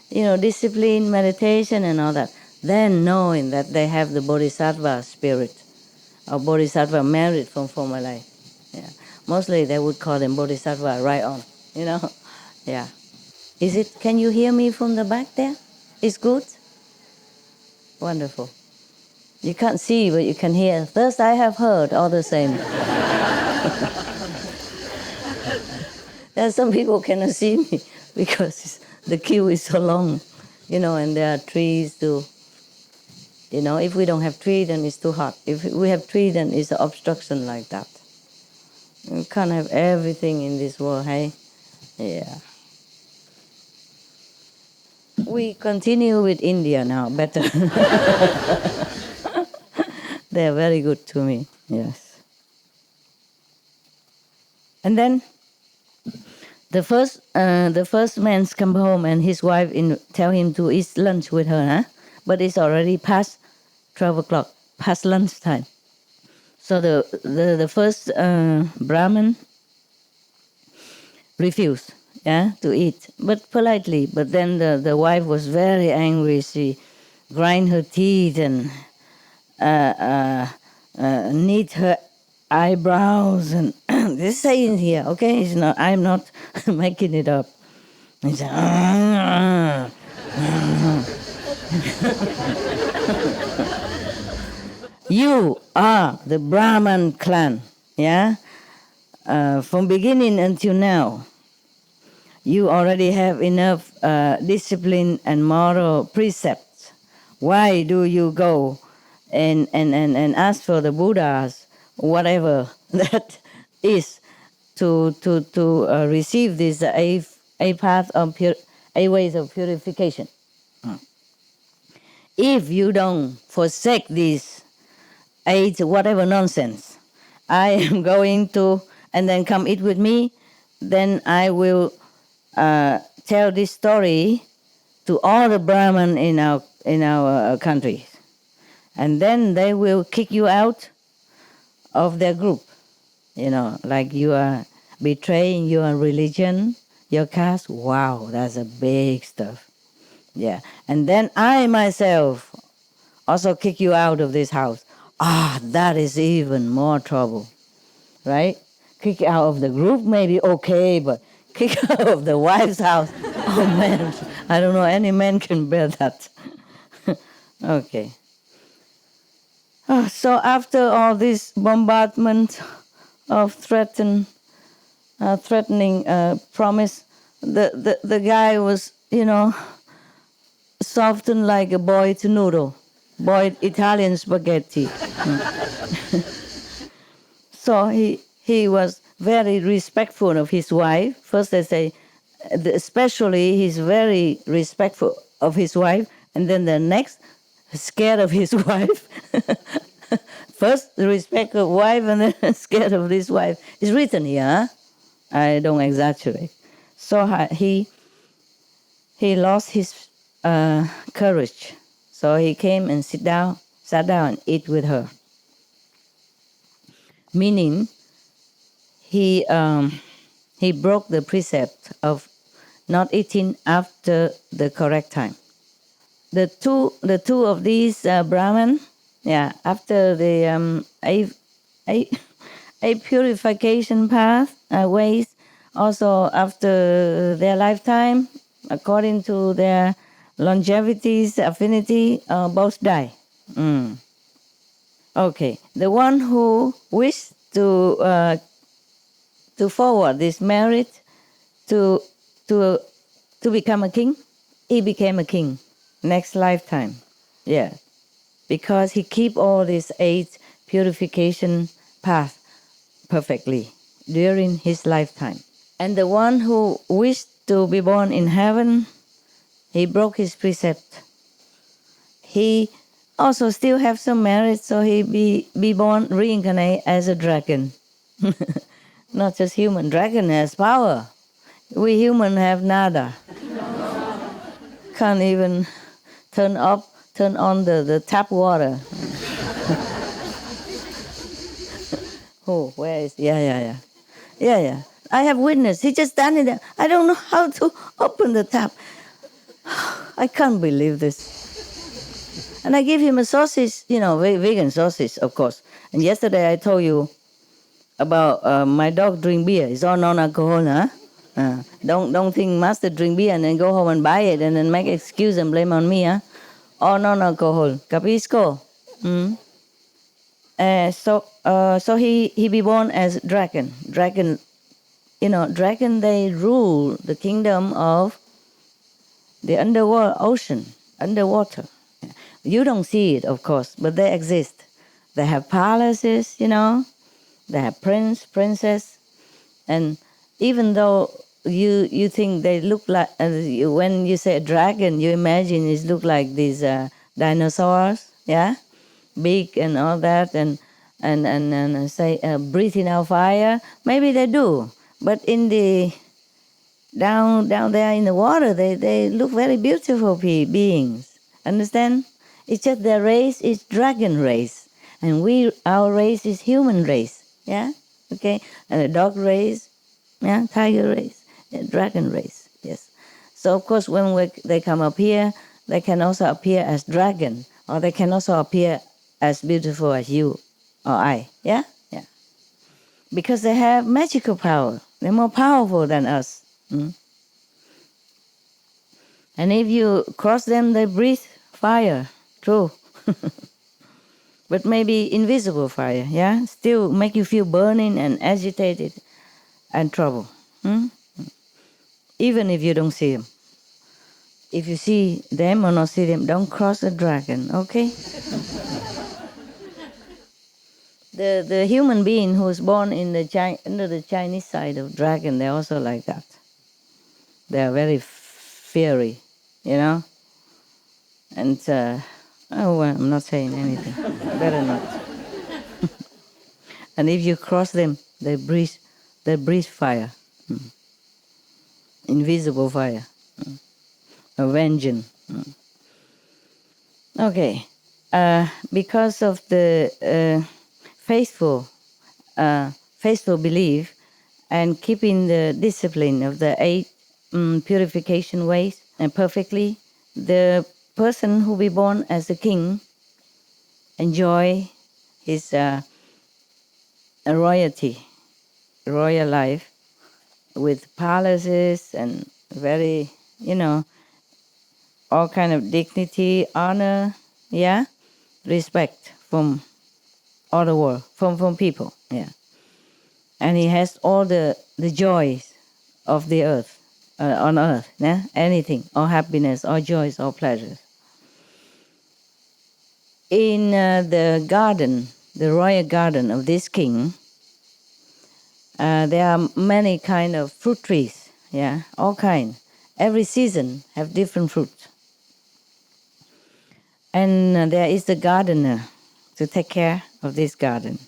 A: discipline, meditation, and all that, then knowing that they have the bodhisattva spirit, or bodhisattva merit from former life. Yeah. Mostly they would call them bodhisattva right on, Yeah. Can you hear me from the back there? It's good? Wonderful. You can't see, but you can hear. First, I have heard all the same. There are some people cannot see me because the queue is so long, and there are trees too. If we don't have tree, then it's too hot. If we have tree, then it's an obstruction like that. You can't have everything in this world, hey? Yeah. We continue with India now, better. They're very good to me, yes. And then the first man come home and his wife tell him to eat lunch with her, huh? But it's already past 12 o'clock, past lunchtime. So the first Brahmin refused, to eat, but politely. But then the wife was very angry. She grind her teeth and knit her eyebrows, and this saying here, okay? It's not. I'm not making it up. It's you are the Brahman clan, yeah. From beginning until now, you already have enough discipline and moral precepts. Why do you go and ask for the Buddhas, whatever that is, to receive these a path of a ways of purification? If you don't forsake these eight whatever nonsense, I am going to, and then come eat with me, then I will tell this story to all the Brahman in our country, and then they will kick you out of their group. Like you are betraying your religion, your caste. Wow, that's a big stuff. Yeah, and then I myself also kick you out of this house. That is even more trouble, right? Kick out of the group maybe okay, but kick out of the wife's house. Oh man, I don't know any man can bear that. Okay. So after all this bombardment of threatening promise, the guy was, softened like a boiled noodle, boiled Italian spaghetti. So he was very respectful of his wife. First they say, especially he's very respectful of his wife, and then the next, scared of his wife. First the respect of wife, and then scared of this wife. It's written here, huh? I don't exaggerate. So he lost his courage. So he came and sat down and eat with her. Meaning, he broke the precept of not eating after the correct time. The two of these Brahman, after the a purification path ways, also after their lifetime, according to their longevity's affinity, both die. Okay, the one who wished to forward this merit to to become a king, he became a king next lifetime. Yeah, because he keep all these 8 purification paths perfectly during his lifetime. And the one who wished to be born in heaven, he broke his precept. He also still have some merit, so he be born, reincarnate as a dragon. Not just human. Dragon has power. We human have nada. Can't even turn on the tap water. Oh, where is? Yeah. I have witnessed. He just standing there. I don't know how to open the tap. I can't believe this. And I give him a sausage, vegan sausage, of course. And yesterday I told you about my dog drink beer. It's all non-alcohol, huh? Don't think master drink beer and then go home and buy it and then make excuse and blame on me, huh? All non-alcohol. Capisco? So he be born as dragon. Dragon, dragon, they rule the kingdom of the underworld, ocean, underwater. You don't see it, of course, but they exist. They have palaces, they have prince, princess, and even though you think they look like, when you say dragon, you imagine it look like these dinosaurs, yeah, big and all that, and say breathing out fire. Maybe they do, but in the down there in the water, they look very beautiful beings. Understand? It's just their race is dragon race, and our race is human race. Yeah, okay, and a dog race, yeah, tiger race, dragon race. Yes. So of course, when they come up here, they can also appear as dragon, or they can also appear as beautiful as you or I. Yeah. Because they have magical power. They're more powerful than us. And if you cross them, they breathe fire. True. But maybe invisible fire, yeah? Still make you feel burning and agitated and trouble. Even if you don't see them. If you see them or not see them, don't cross a dragon, okay? The human being who is born under the Chinese side of dragon, they're also like that. They are very fiery, And I'm not saying anything. Better not. And if you cross them, they breathe fire, invisible fire, avenging. Okay, because of the faithful belief and keeping the discipline of the 8 purification ways and perfectly, the person who be born as a king enjoy his royal life with palaces and very, all kind of dignity, honor, yeah, respect from all the world, from people, yeah. And he has all the joys of the earth, on earth, yeah, anything, all happiness, all joys, all pleasures. In the garden, the royal garden of this king, there are many kind of fruit trees, yeah, all kind. Every season have different fruit. And there is the gardener to take care of this garden.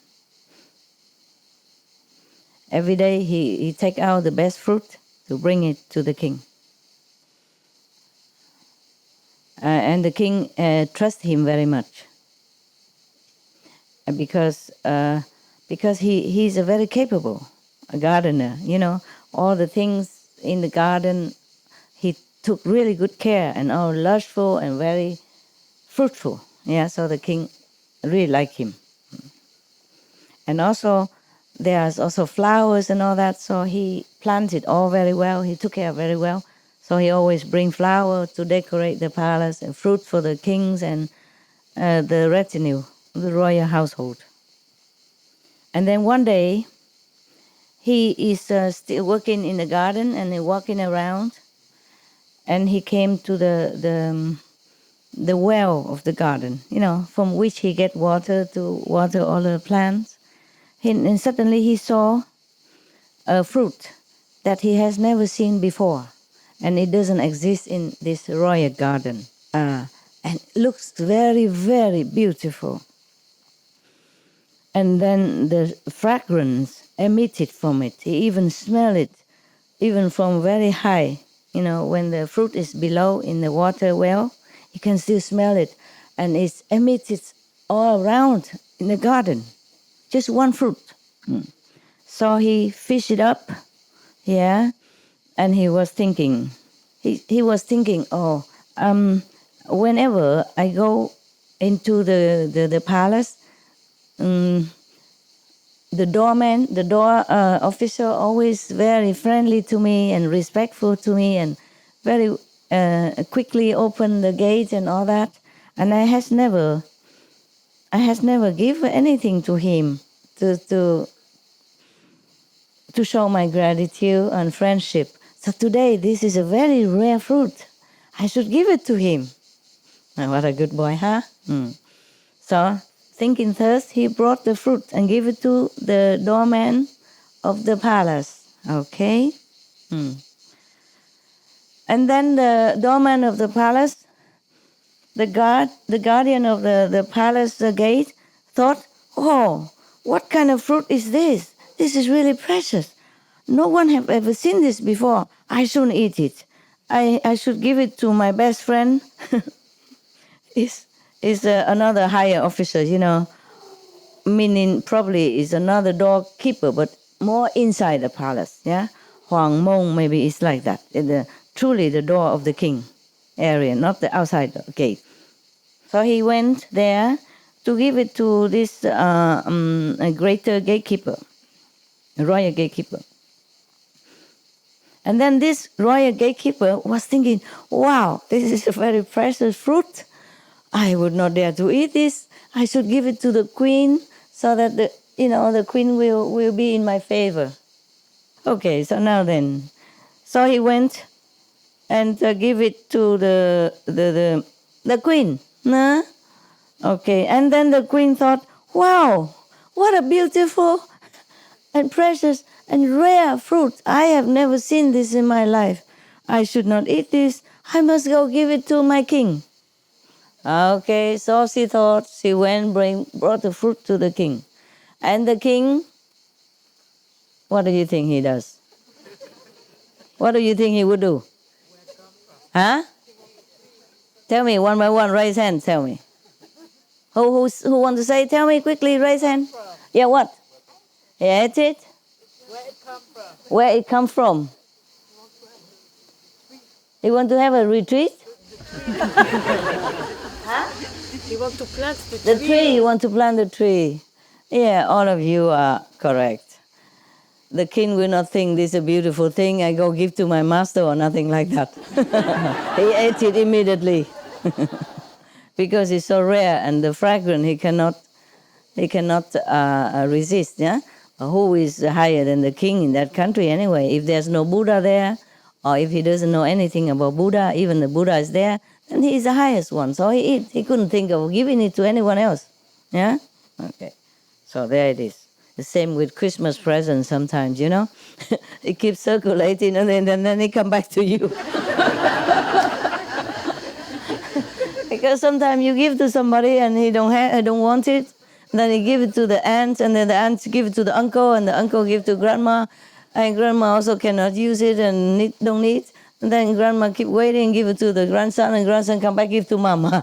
A: Every day he take out the best fruit to bring it to the king. And the king trusts him very much. Because he's a very capable gardener, all the things in the garden he took really good care and all lustful and very fruitful. Yeah, so the king really liked him. And also, there's also flowers and all that, so he planted all very well. He took care very well. So he always bring flower to decorate the palace and fruit for the kings and the retinue, the royal household. And then one day, he is still working in the garden and he walking around, and he came to the well of the garden, from which he get water to water all the plants. And suddenly he saw a fruit that he has never seen before, and it doesn't exist in this royal garden. And looks very, very beautiful. And then the fragrance emitted from it. He even smelled it, even from very high. When the fruit is below in the water well, you can still smell it. And it's emitted all around in the garden. Just one fruit. So he fished it up, and he was thinking, whenever I go into the palace, the door officer, always very friendly to me and respectful to me, and very quickly open the gate and all that. And I has never given anything to him to show my gratitude and friendship. So today, this is a very rare fruit. I should give it to him. What a good boy, huh? So, thinking thus, he brought the fruit and gave it to the doorman of the palace. Okay? And then the doorman of the palace, the guardian of the palace gate, thought, oh, what kind of fruit is this? This is really precious. No one have ever seen this before. I shouldn't eat it. I should give it to my best friend. is another higher officer, meaning probably is another doorkeeper, but more inside the palace. Yeah, Huang Mong, maybe it's like that. Truly the door of the king area, not the outside gate. So he went there to give it to this a greater gatekeeper, a royal gatekeeper. And then this royal gatekeeper was thinking, wow, this is a very precious fruit. I would not dare to eat this. I should give it to the queen so that the queen will be in my favor. Okay, so now then. So he went and give it to the queen. Nah? Okay, and then the queen thought, wow, what a beautiful and precious and rare fruit. I have never seen this in my life. I should not eat this. I must go give it to my king. Okay, so she thought. She went, brought the fruit to the king. And the king, what do you think he does? What do you think he would do? Huh? Tell me, one by one, raise hand, tell me. Who wants to say? Tell me quickly, raise hand. Yeah, what? Yeah, it's it?
E: Where it come from?
A: Where it come from? You want to have a retreat?
E: You want to plant the
A: The
E: tree?
A: tree, you want to plant the tree. Yeah, all of you are correct. The king will not think this is a beautiful thing, I go give to my master or nothing like that. He ate it immediately. Because it's so rare and the fragrance he cannot resist. Yeah, who is higher than the king in that country anyway? If there's no Buddha there, or if he doesn't know anything about Buddha, even the Buddha is there, then he is the highest one. So he couldn't think of giving it to anyone else. Yeah, okay. So there it is. The same with Christmas presents sometimes. It keeps circulating and then it come back to you. Because sometimes you give to somebody and he don't want it, then he give it to the aunt, and then the aunt give it to the uncle, and the uncle give to grandma, and grandma also cannot use it and don't need. And then grandma keep waiting, give it to the grandson, and grandson come back give to mama.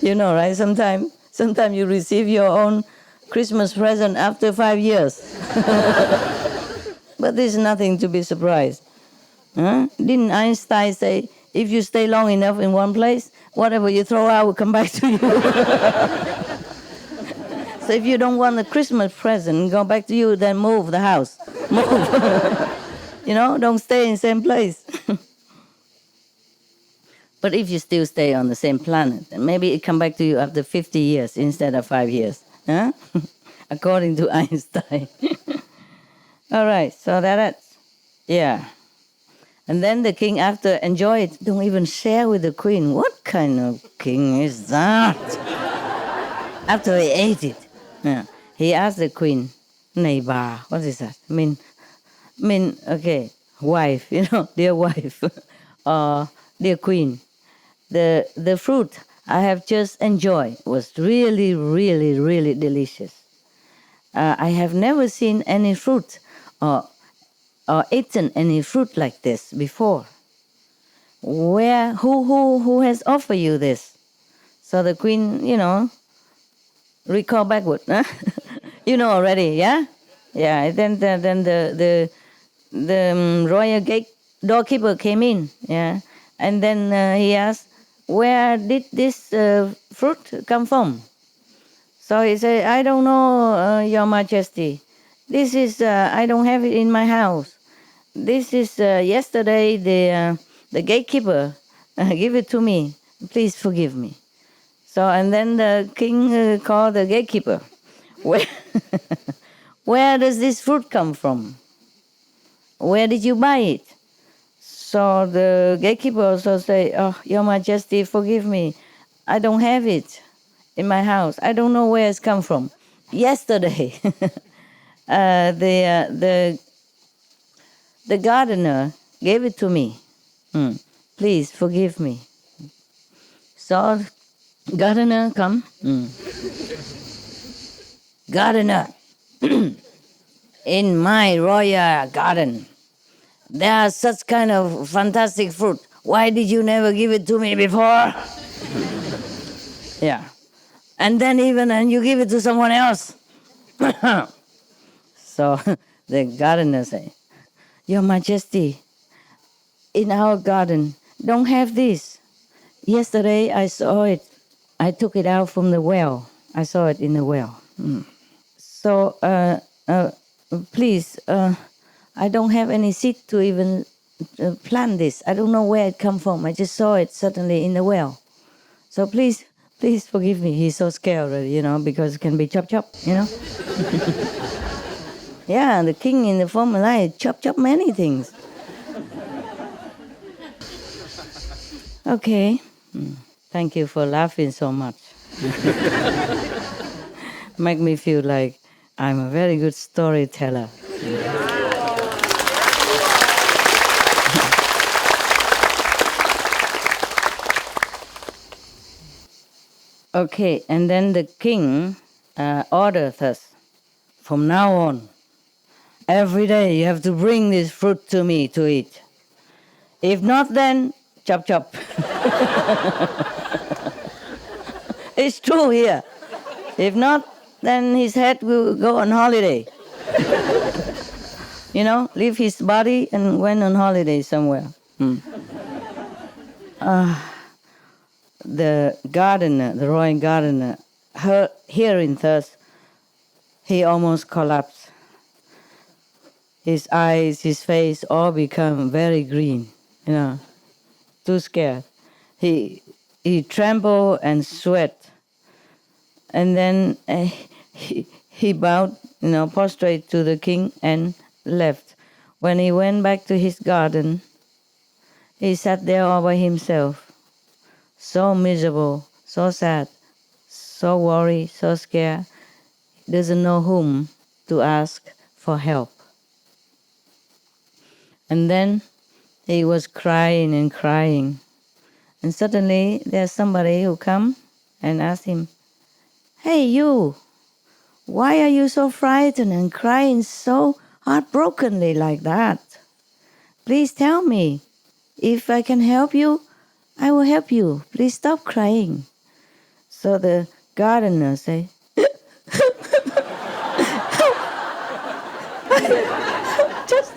A: Right? Sometimes you receive your own Christmas present after 5 years. But there's nothing to be surprised. Huh? Didn't Einstein say, if you stay long enough in one place, whatever you throw out will come back to you? So if you don't want a Christmas present, go back to you, then move the house. Move. Don't stay in the same place. But if you still stay on the same planet, then maybe it come back to you after 50 years instead of 5 years. Huh? According to Einstein. All right, so that's, yeah. And then the king, after enjoy it, don't even share with the queen. What kind of king is that? After he ate it, yeah, he asked the queen, "Này bà," what is that? Okay, wife, dear wife, dear queen. The fruit I have just enjoyed was really, really, really delicious. I have never seen any fruit or eaten any fruit like this before. Who has offered you this? So the queen, recall backward. Huh? Already, yeah? Yeah, then the royal gate doorkeeper came in, yeah? And then he asked, where did this fruit come from? So he said, I don't know, Your Majesty. This is, I don't have it in my house. This is yesterday the gatekeeper gave it to me. Please forgive me. So, and then the king called the gatekeeper. Where does this fruit come from? Where did you buy it? So the gatekeeper also say, oh, Your Majesty, forgive me. I don't have it in my house. I don't know where it's come from. Yesterday, the gardener gave it to me. Please forgive me. So gardener come. Gardener, in my royal garden, there are such kind of fantastic fruit. Why did you never give it to me before? Yeah. And then you give it to someone else. So the gardener say, Your Majesty, in our garden, don't have this. Yesterday I saw it. I took it out from the well. I saw it in the well. So please, I don't have any seed to even plant this. I don't know where it come from. I just saw it suddenly in the well. So please forgive me. He's so scared already, because it can be chop. Yeah, the king in the former life chop many things. Okay. Thank you for laughing so much. Make me feel like I'm a very good storyteller. Okay, and then the king ordered us, from now on, every day you have to bring this fruit to me to eat. If not, then chop. It's true here. If not, then his head will go on holiday. Leave his body and went on holiday somewhere. The gardener, the royal gardener, hearing thus, he almost collapsed. His eyes, his face all become very green, too scared. He trembled and sweat. And then he bowed, prostrate to the king and left. When he went back to his garden, he sat there all by himself, so miserable, so sad, so worried, so scared. He doesn't know whom to ask for help. And then he was crying and crying. And suddenly there's somebody who come and asked him, Hey, you, why are you so frightened and crying so heartbrokenly like that? Please tell me. If I can help you, I will help you. Please stop crying. So the gardener say, just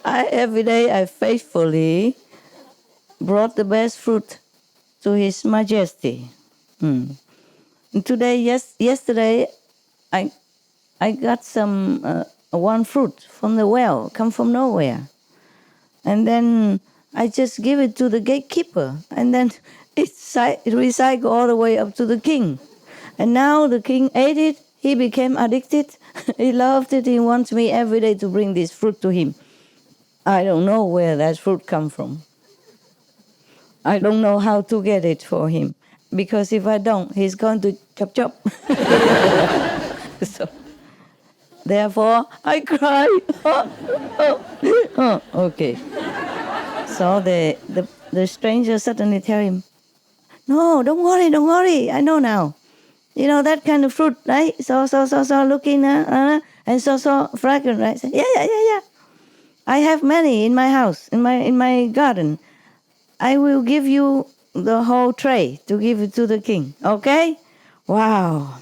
A: Every day I faithfully brought the best fruit to His Majesty. And today, yesterday, I got some one fruit from the well, come from nowhere, and then I just give it to the gatekeeper, and then it recycled all the way up to the king, and now the king ate it. He became addicted. He loved it. He wants me every day to bring this fruit to him. I don't know where that fruit come from. I don't know how to get it for him, because if I don't, he's going to chop. So, therefore, I cry. Okay. So the stranger suddenly tell him, "No, don't worry. I know now. You know that kind of fruit, right? So looking, and so fragrant, right? Say, yeah. I have many in my house, in my garden. I will give you the whole tray to give it to the king. Okay? Wow."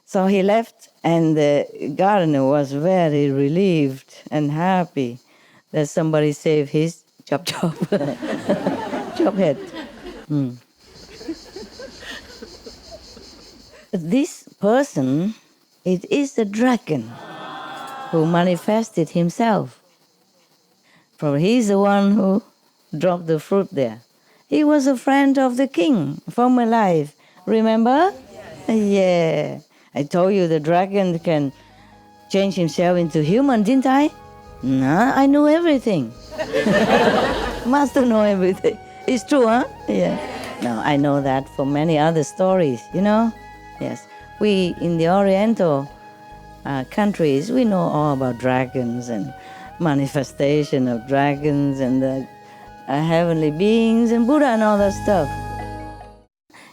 A: So he left, and the gardener was very relieved and happy that somebody saved his chop chop head. This person, it is the dragon who manifested himself. For he's the one who dropped the fruit there. He was a friend of the king from my life. Remember? Yeah. I told you the dragon can change himself into human, didn't I? No, I knew everything. Master know everything. It's true, huh? Yeah. No, I know that from many other stories, you know? Yes. We, in the Oriental countries, we know all about dragons and manifestation of dragons and the heavenly beings and Buddha and all that stuff.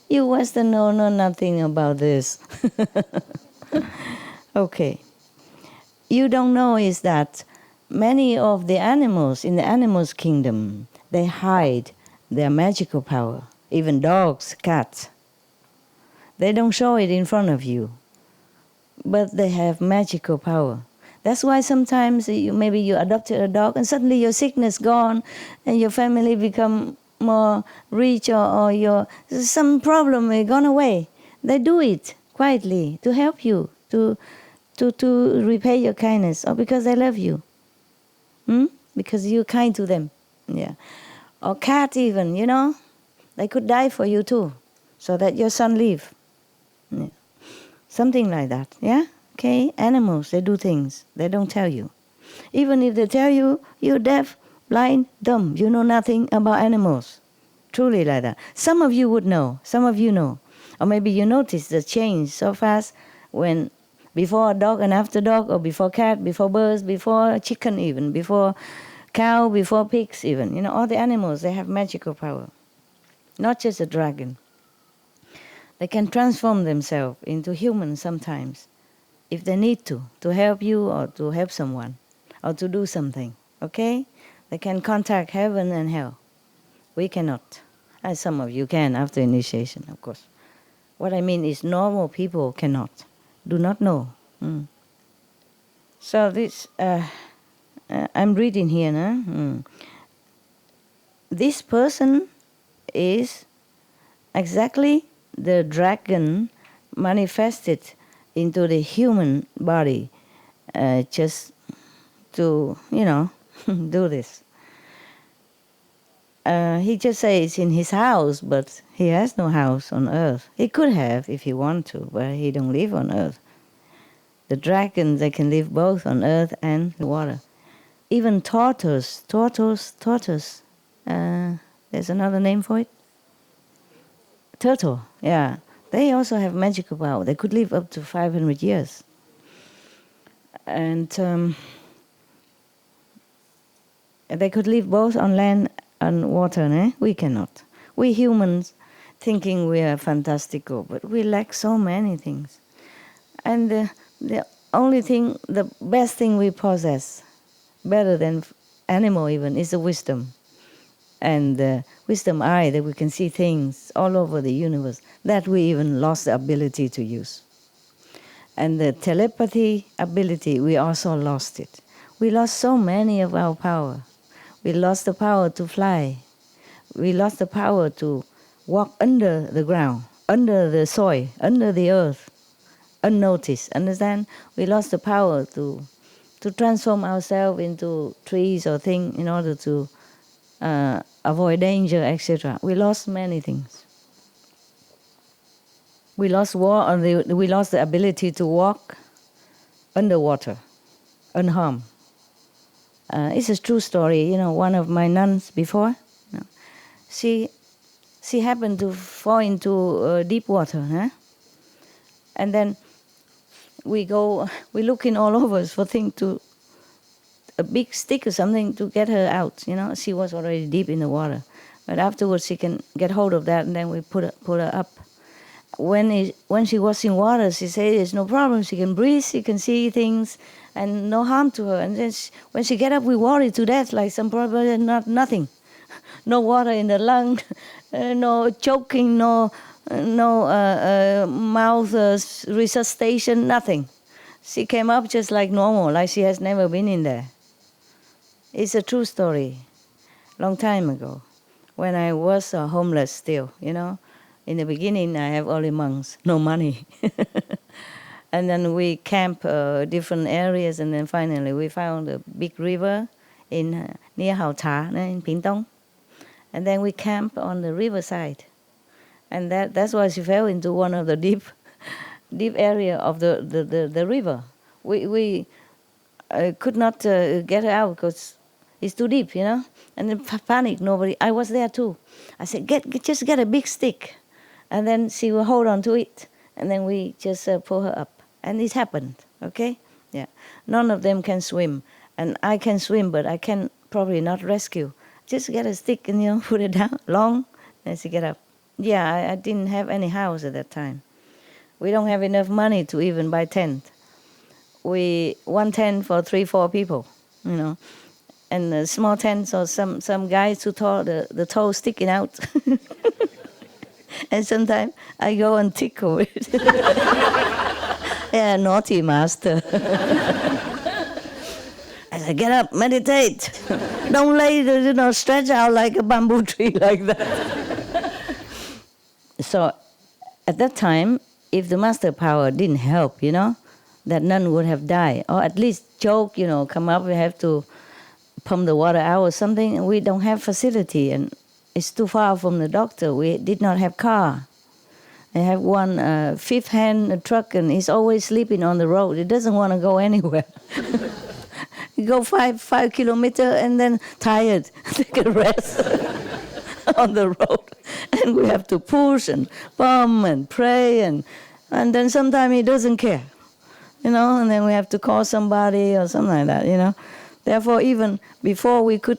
A: You Western know nothing about this. Okay. You don't know is that many of the animals in the animals kingdom, they hide their magical power. Even dogs, cats. They don't show it in front of you, but they have magical power. That's why sometimes maybe you adopted a dog and suddenly your sickness gone and your family become more rich or your some problem gone away. They do it quietly to help you, to repay your kindness, or because they love you. Because you're kind to them. Yeah. Or cat even, you know, they could die for you too, so that your son live. Yeah. Something like that, yeah? Okay, animals, they do things, they don't tell you. Even if they tell you, you're deaf, blind, dumb, you know nothing about animals. Truly like that. Some of you would know, some of you know. Or maybe you notice the change so fast when before a dog and after dog, or before cat, before birds, before chicken even, before cow, before pigs even. You know, all the animals, they have magical power. Not just a dragon. They can transform themselves into humans sometimes, if they need to help you or to help someone, or to do something, okay? They can contact heaven and hell. We cannot. As some of you can after initiation, of course. What I mean is normal people cannot, do not know. So this, I'm reading here now. This person is exactly the dragon manifested into the human body just to, you know, do this. He just says in his house, but he has no house on earth. He could have if he want to, but he don't live on earth. The dragons, they can live both on earth and the water. Even tortoise. There's another name for it? Turtle, yeah. They also have magical power. They could live up to 500 years. And they could live both on land and water, eh? We cannot. We humans thinking we are fantastical, but we lack so many things. And the only thing, the best thing we possess, better than animal even, is the wisdom. And the wisdom eye, that we can see things all over the universe, that we even lost the ability to use. And the telepathy ability, we also lost it. We lost so many of our power. We lost the power to fly. We lost the power to walk under the ground, under the soil, under the earth, unnoticed. Understand? We lost the power to transform ourselves into trees or things in order to avoid danger, etc. We lost many things. We lost we lost the ability to walk underwater, unharmed. It's a true story. One of my nuns before, she happened to fall into deep water, huh? And then we looking all over for a big stick or something to get her out. She was already deep in the water, but afterwards she can get hold of that, and then we put her up. When she was in water, she said there's no problem. She can breathe, she can see things, and no harm to her. And then when she get up, we worry to death, like some problem, nothing, no water in the lung, no choking, no mouth resuscitation, nothing. She came up just like normal, like she has never been in there. It's a true story. Long time ago, when I was homeless still, In the beginning, I have only monks, no money. And then we camp different areas, and then finally we found a big river near Hào Thả, in Pingtung. And then we camp on the riverside. And that's why she fell into one of the deep area of the river. We could not get her out because it's too deep, And then panic, nobody. I was there too. I said, just get a big stick. And then she will hold on to it. And then we just pull her up. And it happened, okay? Yeah. None of them can swim. And I can swim, but I can probably not rescue. Just get a stick and, put it down long, and she get up. Yeah, I didn't have any house at that time. We don't have enough money to even buy tent. One tent for 3-4 people, And a small tent, so some guys who tore the toe sticking out. And sometimes I go and tickle it. Yeah, naughty master. I said, get up, meditate. Don't lay, stretch out like a bamboo tree like that. So at that time, if the master power didn't help, that nun would have died. Or at least choke, come up, we have to pump the water out or something. And we don't have facility, and it's too far from the doctor. We did not have car. I have one fifth-hand truck, and he's always sleeping on the road. He doesn't want to go anywhere. You go 5 kilometers and then tired, take a rest on the road. And we have to push and pump and pray, and then sometimes he doesn't care, and then we have to call somebody or something like that, Therefore, even before we could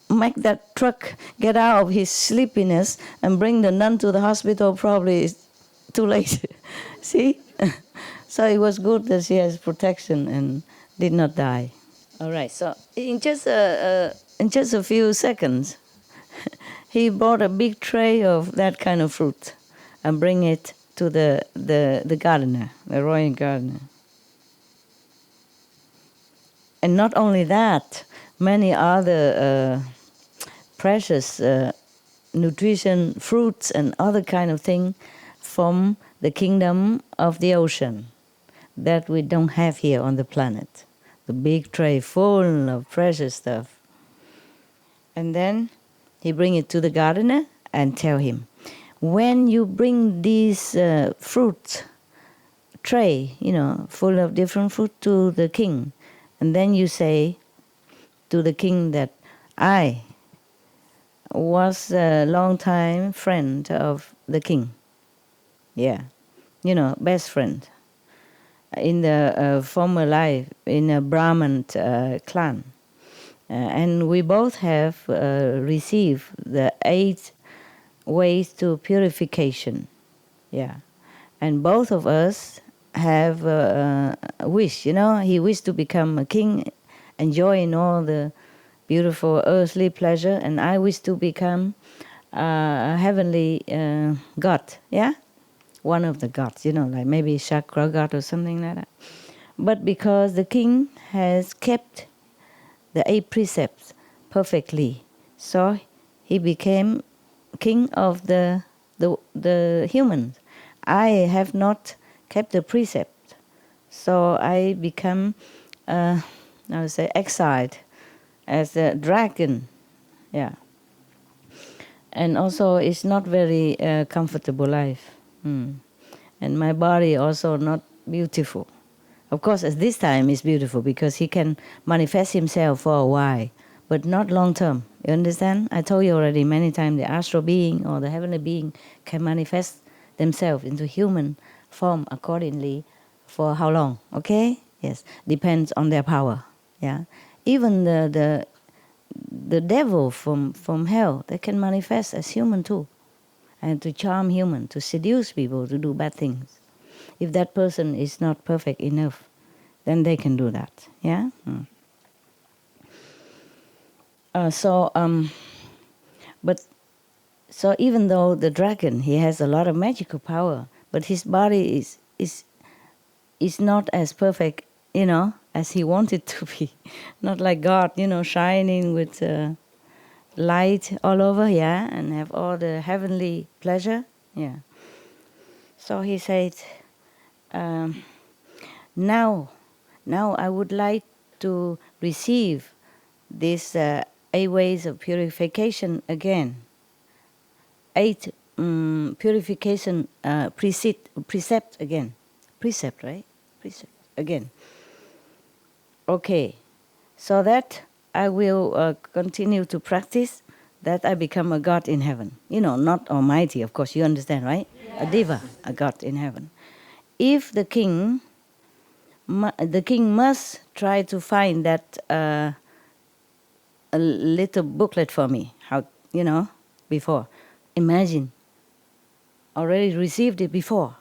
A: make that truck get out of his sleepiness and bring the nun to the hospital, probably it's too late. See? So it was good that she has protection and did not die. All right, so in just a few seconds, he brought a big tray of that kind of fruit and bring it to the gardener, the royal gardener. And not only that, many other precious nutrition, fruits and other kind of thing from the kingdom of the ocean that we don't have here on the planet. The big tray full of precious stuff. And then he bring it to the gardener and tell him, when you bring these fruit tray, full of different fruit to the king, and then you say to the king that I was a long-time friend of the king. Yeah, best friend. In the former life, in a Brahmin clan. And we both have received the 8 ways to purification. Yeah. And both of us have a wish, he wished to become a king, enjoying all the beautiful earthly pleasure, and I wish to become a heavenly god, yeah? One of the gods, like maybe chakra god or something like that. But because the king has kept the 8 precepts perfectly. So he became king of the humans. I have not kept the precept, so I become, I would say, exiled as a dragon. Yeah. And also, it's not very comfortable life. And my body also not beautiful. Of course, at this time it's beautiful because he can manifest himself for a while, but not long term. You understand? I told you already many times the astral being or the heavenly being can manifest themselves into human form accordingly for how long? Okay? Yes, depends on their power. Yeah, even the devil from hell, they can manifest as human too, and to charm human, to seduce people to do bad things. If that person is not perfect enough, then they can do that. Yeah. So even though the dragon, he has a lot of magical power, but his body is not as perfect, as he wanted to be. Not like God, shining with light all over, yeah, and have all the heavenly pleasure, yeah. So he said, now I would like to receive these 8 ways of purification again. 8 purification precept again. Precept, right? Precept again. Okay, so that I will continue to practice, that I become a god in heaven. Not almighty, of course, you understand, right? Yes. A diva, a god in heaven. If the king must try to find that a little booklet for me, how, before. Imagine, already received it before,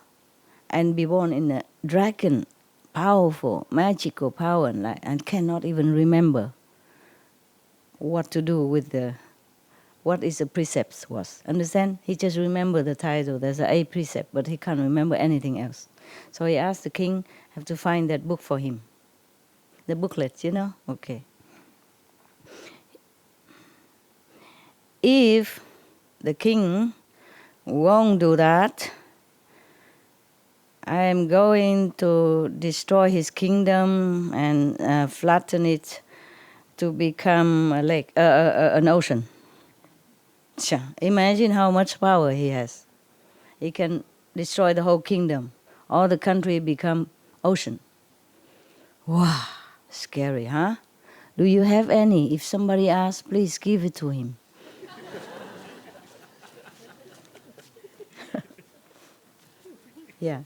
A: and be born in a dragon, powerful, magical power, and cannot even remember what to do with what is the precepts was. Understand? He just remember the title, there's an 8 precept, but he can't remember anything else. So he asked the king, have to find that book for him. The booklet, Okay. If the king won't do that, I am going to destroy his kingdom and flatten it to become a lake, an ocean. Imagine how much power he has. He can destroy the whole kingdom. All the country become ocean. Wow, scary, huh? Do you have any? If somebody asks, please give it to him. Yeah.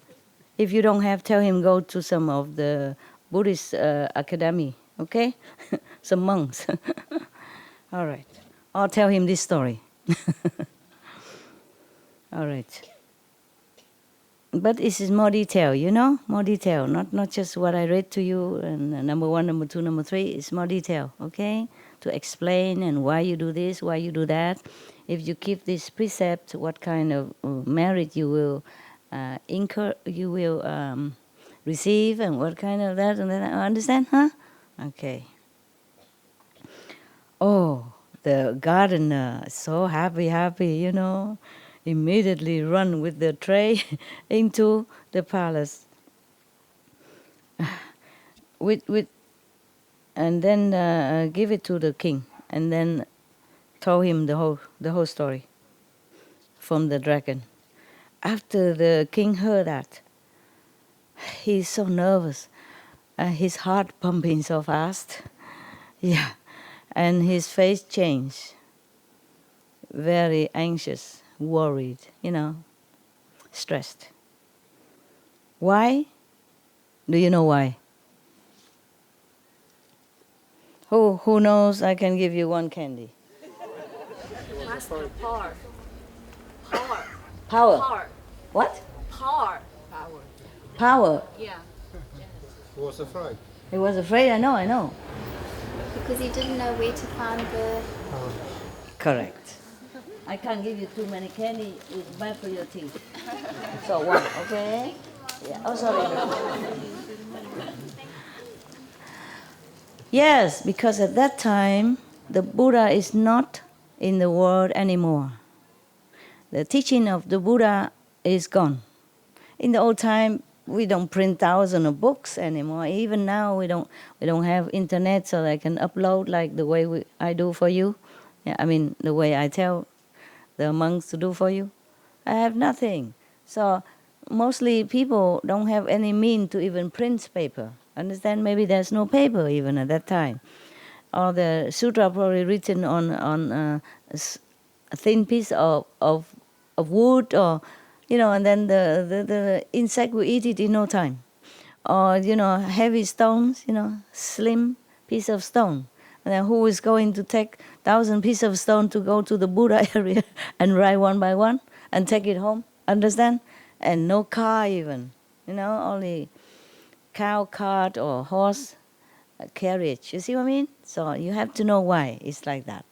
A: If you don't have, tell him go to some of the Buddhist academy, okay? Some monks. All right. I'll tell him this story. All right. But this is more detail, more detail. Not just what I read to you, and number 1, number 2, number 3. It's more detail, okay? To explain and why you do this, why you do that. If you keep this precept, what kind of merit you will receive, and what kind of that and that. Understand, huh? Okay. Oh, the gardener, so happy, immediately run with the tray into the palace. And then give it to the king, and then told him the whole story from the dragon. After the king heard that, he's so nervous, his heart pumping so fast, yeah, and his face changed, very anxious, worried, stressed. Why? Do you know why? Who knows? I can give you one candy.
E: Master power. Power.
A: Power.
E: Power.
A: What?
E: Power.
A: Power.
E: Yeah.
F: He was afraid.
A: He was afraid, I know.
G: Because he didn't know where to find the...
A: Correct. I can't give you too many candy, it's bad for your teeth. So 1, okay? Yeah. Oh, sorry. Yes, because at that time, the Buddha is not in the world anymore. The teaching of the Buddha is gone. In the old time, we don't print thousands of books anymore. Even now, we don't have internet, so I can upload like the way I do for you. Yeah, I mean the way I tell the monks to do for you. I have nothing. So mostly people don't have any means to even print paper. Understand? Maybe there's no paper even at that time. Or the sutra probably written on a thin piece of wood, or and then the insect will eat it in no time. Or heavy stones, slim piece of stone. And then who is going to take 1,000 pieces of stone to go to the Buddha area and ride one by one and take it home? Understand? And no car even, only cow cart or horse carriage. You see what I mean? So you have to know why it's like that.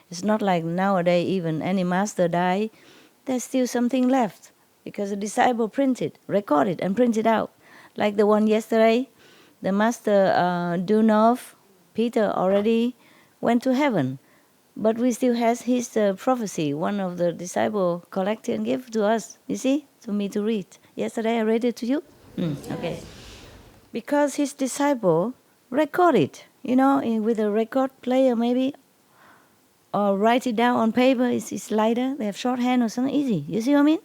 A: It's not like nowadays even any master die, there's still something left because the disciple printed, recorded and printed out. Like the one yesterday, the master Dunov, Peter already went to heaven, but we still has his prophecy. One of the disciple collected and gave to us. You see, to me to read. Yesterday I read it to you. Okay. Because his disciple recorded, with a record player maybe, or write it down on paper. It's lighter. They have shorthand or something easy. You see what I mean?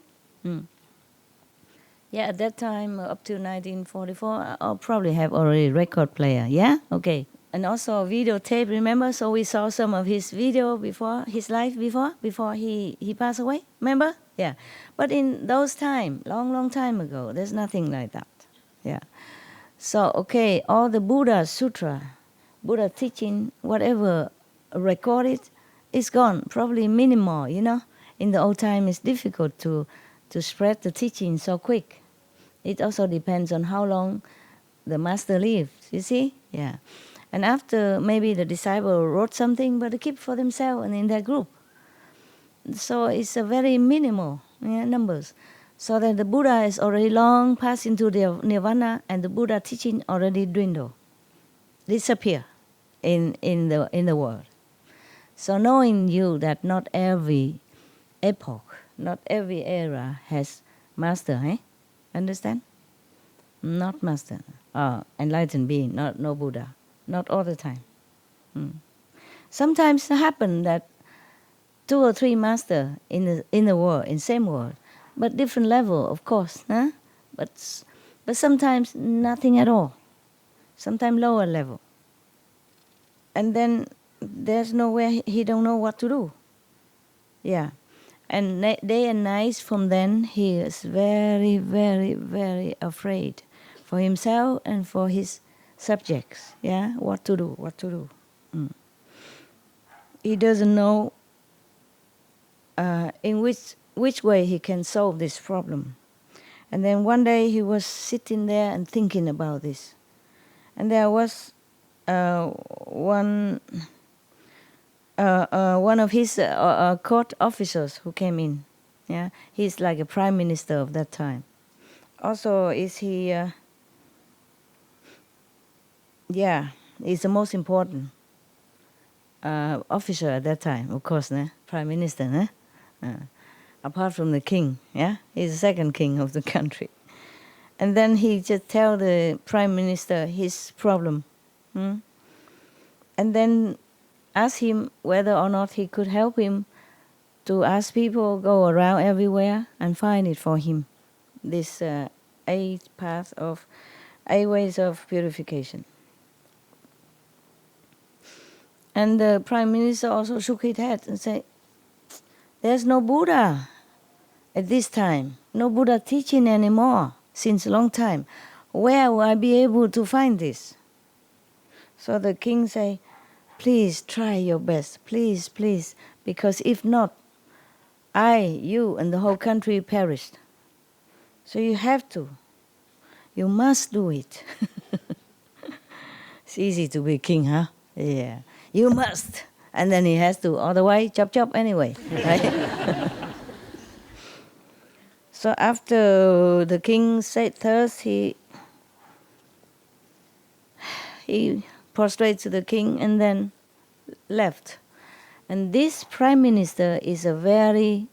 A: Yeah, at that time, up to 1944, I'll probably have already record player. Yeah? Okay. And also videotape, remember? So we saw some of his video before, his life before he passed away. Remember? Yeah. But in those time, long time ago, there's nothing like that. Yeah. So, okay, all the Buddha Sutra, Buddha teaching, whatever recorded, is gone. Probably minimal, In the old time, it's difficult to spread the teaching so quick. It also depends on how long the master lived, you see? Yeah. And after, maybe the disciple wrote something, but they keep for themselves and in their group. So it's a very minimal numbers. So that the Buddha is already long passed into the nirvana, and the Buddha teaching already dwindle, disappear in the world. So knowing you that not every epoch, not every era has master, Understand? Not master. Enlightened being, no Buddha. Not all the time. Sometimes it happens that 2 or 3 master in the world, in same world, but different level, of course. But sometimes nothing at all. Sometimes lower level. And then there's nowhere, he don't know what to do. Yeah. And day and night from then, he is very, very, very afraid for himself and for his subjects. Yeah, what to do. He doesn't know in which way he can solve this problem. And then one day he was sitting there and thinking about this. And there was one of his court officers who came in. Yeah, he's like a prime minister of that time. Also, is he? He's the most important officer at that time, of course, prime minister. Apart from the king, he's the second king of the country. And then he just tell the prime minister his problem, and then ask him whether or not he could help him to ask people go around everywhere and find it for him, this 8 ways of purification. And the prime minister also shook his head and said, there's no Buddha at this time, no Buddha teaching anymore since a long time. Where will I be able to find this? So the king say, please try your best, please, because if not, you, and the whole country perished. So you have to. You must do it. It's easy to be king, huh? Yeah. You must. And then he has to, otherwise, chop anyway. Right? So after the king said thus, he prostrate to the king, and then left. And this prime minister is a very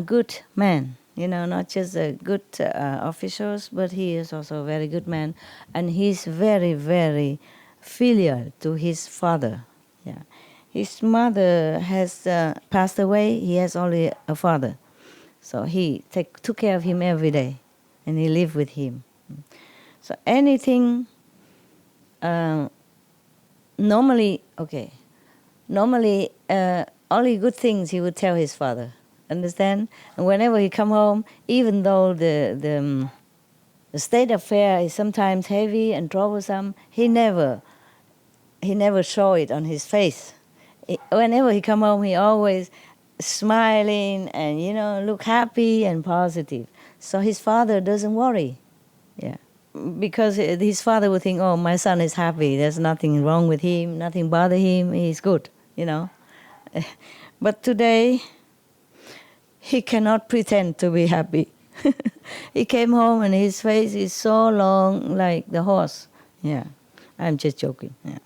A: good man, not just a good officials, but he is also a very good man, and he's very, very filial to his father. Yeah, his mother has passed away. He has only a father, so he took care of him every day, and he lived with him. So anything, normally, only good things he would tell his father. Understand? And whenever he come home, even though the state affair is sometimes heavy and troublesome, he never show it on his face. Whenever he come home, he always smiling and look happy and positive. So his father doesn't worry. Yeah. Because his father would think, oh, my son is happy. There's nothing wrong with him, nothing bother him. He's good, But today, he cannot pretend to be happy. He came home and his face is so long like the horse. Yeah, I'm just joking. Yeah.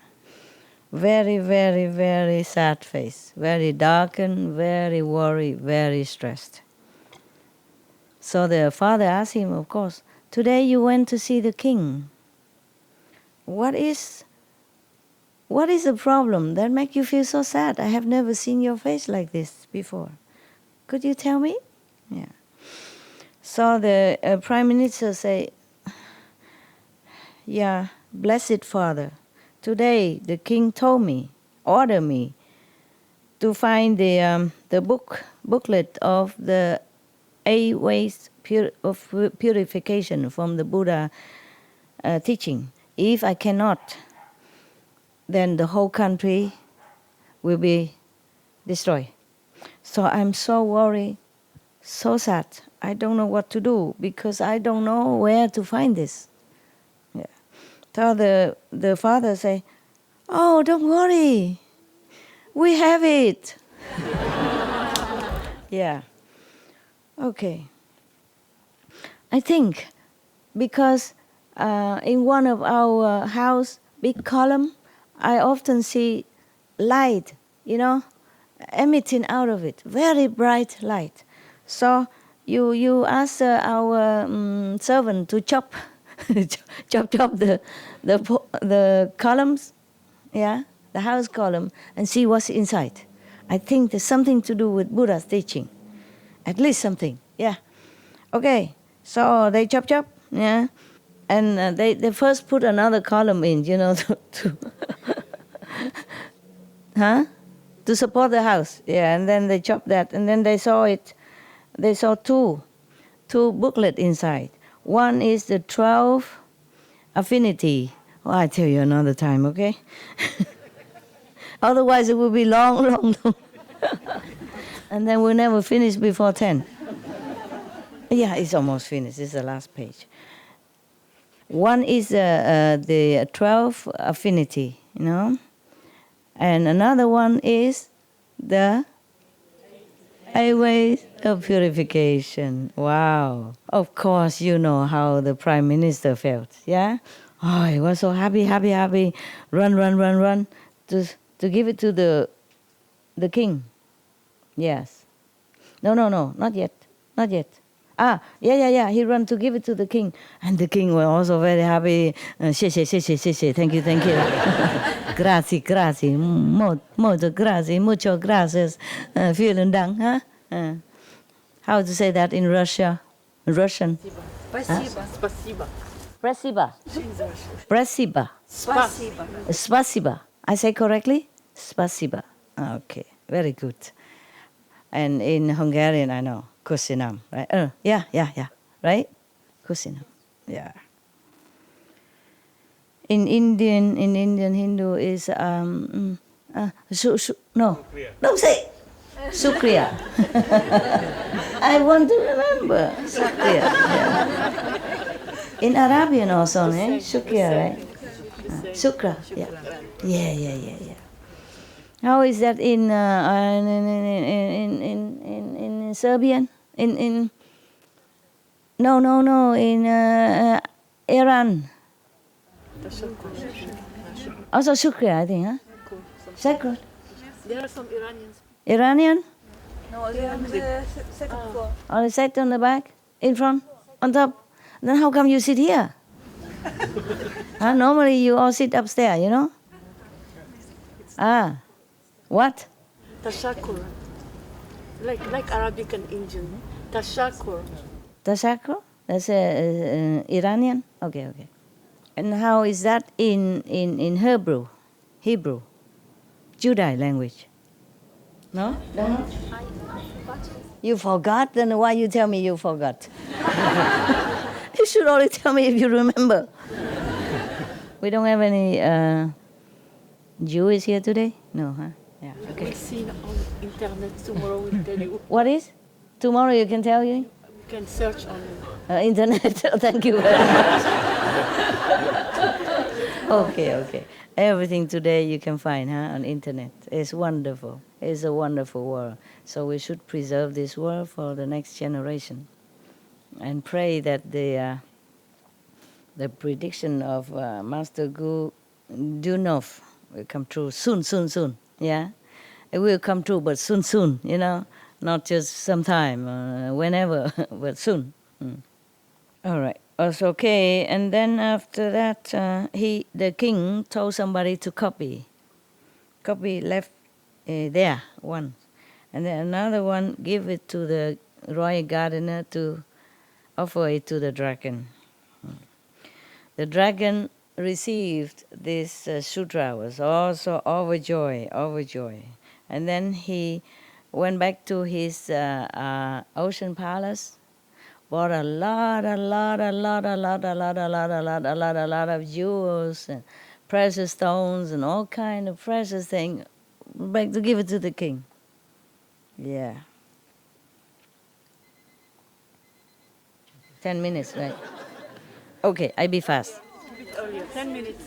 A: Very, very, very sad face. Very darkened, very worried, very stressed. So the father asked him, of course, today you went to see the king. What is the problem that make you feel so sad? I have never seen your face like this before. Could you tell me? Yeah. So the prime minister say, yeah, blessed father, today the king ordered me to find the booklet of the 8 ways of purification from the Buddha teaching. If I cannot, then the whole country will be destroyed. So I'm so worried, so sad. I don't know what to do because I don't know where to find this. Yeah. So the father say, oh, don't worry, we have it. Yeah. Okay. I think because in one of our house, big column, I often see light, emitting out of it, very bright light. So you ask our servant to chop the columns, yeah, the house column, and see what's inside. I think there's something to do with Buddha's teaching, at least something. Yeah. Okay. So they chop, yeah, and they first put another column in, to support the house. Yeah, and then they chopped that, and then they saw it. They saw two booklets inside. One is the 12 affinity. Oh, I'll tell you another time, okay? Otherwise, it will be long. And then we'll never finish before 10. Yeah, it's almost finished. It's the last page. One is the 12 affinity, and another one is the 8 ways of purification. Wow. Of course, you know how the prime minister felt, yeah? Oh, he was so happy. Run to give it to the king. Yes. No, not yet. Yeah. He ran to give it to the king. And the king was also very happy. 谢谢 Thank you. Grazie. Molto grazie. Mucho gracias. Vielen Dank. Huh? How to say that in Russian? Spasiba. I say correctly? Spasiba. Okay, very good. And in Hungarian, I know. Kusinam, right? Yeah. Right? Kusinam. Yeah. In Indian Hindu is no. Don't say Sukriya. I want to remember Sukriya. Yeah. In Arabian also, Sukriya, right? Sukra. Yeah. How is that in Serbian? No, in Iran. Also Shukra, I think, huh? Sacred.
E: There are some Iranians.
A: Iranian?
E: No, they are on the second floor.
A: On the side, on the back, in front, on top. Then how come you sit here? Huh? Normally you all sit upstairs, you know? Ah, what?
E: Tashakur. Like Arabic and Indian. Tashakur.
A: Tashakur? That's Iranian? Okay, okay. And how is that in Hebrew? Hebrew? Judai language? No? Don't know?
G: I forgot it.
A: You forgot? Then why you tell me you forgot? You should only tell me if you remember. We don't have any Jews here today? No, huh? Yeah, okay.
E: We'll see on internet tomorrow. We'll tell you.
A: What is? Tomorrow you can tell you?
E: We can search on
A: Internet. Thank you very much. Okay, okay. Everything today you can find on internet. It's wonderful. It's a wonderful world. So we should preserve this world for the next generation, and pray that the prediction of Master Gu Dunov will come true soon, soon, soon. Yeah, it will come true, but soon, soon. You know, not just sometime, whenever, but soon. All right. It's okay. And then after that, the king told somebody to copy. Copy left there one, and then another one give it to the royal gardener to offer it to the dragon. The dragon received this sutra, was also overjoyed, and then he went back to his ocean palace. Bought a lot of jewels and precious stones and all kind of precious things, back to give it to the king. Yeah. 10 minutes, right? Okay, I be fast.
E: a bit earlier. 10 minutes.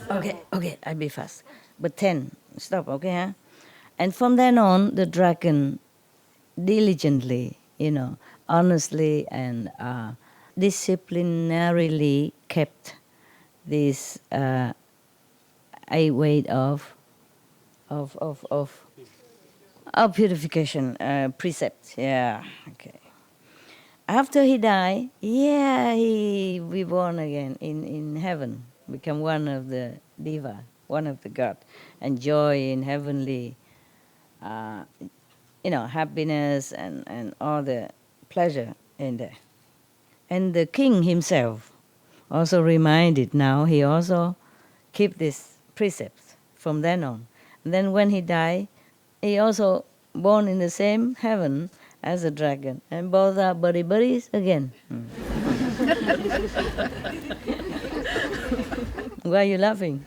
A: Okay, I be fast. But 10, stop, okay, huh? And from then on, the dragon diligently, honestly and disciplinarily kept this 8 way of purification precepts. Yeah, okay. After he died, he reborn again in heaven, become one of the diva, one of the god, enjoy in heavenly, happiness and all the pleasure in there. And the king himself also reminded now, he also keep these precepts from then on. And then when he died, he also born in the same heaven as a dragon. And both are buddies again. Why are you laughing?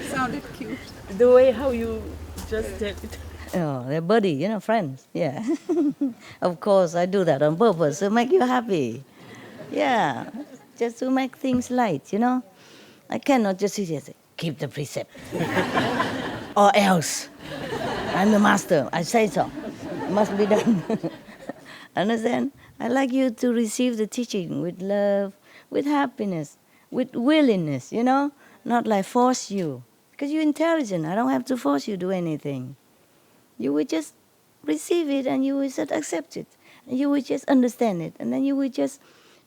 E: Sounded cute. The way how you just said it.
A: Oh, they're buddy, friends. Yeah. Of course, I do that on purpose to make you happy. Yeah, just to make things light, I cannot just sit here and say, keep the precept. Or else, I'm the master, I say so. It must be done. Understand? I like you to receive the teaching with love, with happiness, with willingness, not like force you. Because you're intelligent, I don't have to force you to do anything. You will just receive it and you will just accept it. And you will just understand it. And then you will just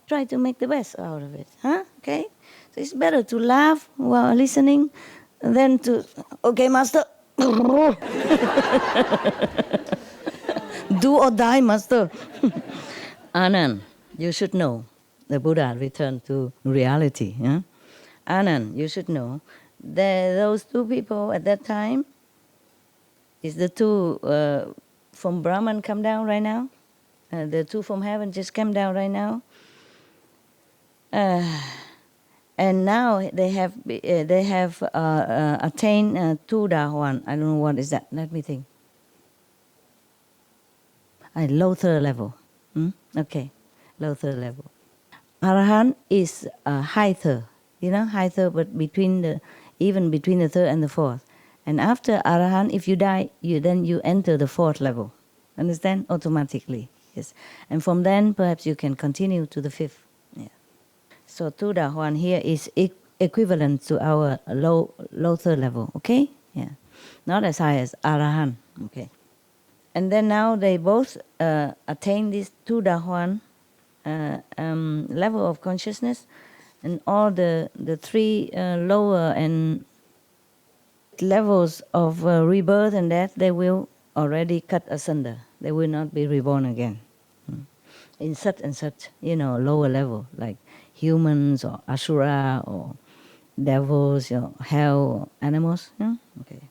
A: try to make the best out of it. Huh? Okay? So it's better to laugh while listening than to, okay, master. Do or die, master. Anand, you should know. The Buddha returned to reality. Huh? Anand, you should know. Those two people at that time, is the two from Brahman come down right now? The two from heaven just came down right now. And now they have attained Tudahuan. I don't know what is that. Let me think. Lower level. Okay, lower level. Arahant is higher, higher, but even between the third and the fourth. And after Arahant, if you die, you enter the fourth level. Understand? Automatically. Yes. And from then, perhaps you can continue to the fifth. Yeah. So Tudahuan here is equivalent to our low third level, okay? Yeah, not as high as Arahant, okay? And then now they both attain this Tu Da Huan level of consciousness, and all the three lower and levels of rebirth and death, they will already cut asunder. They will not be reborn again. In such and such, lower level, like humans or asura or devils, hell, or animals. Okay.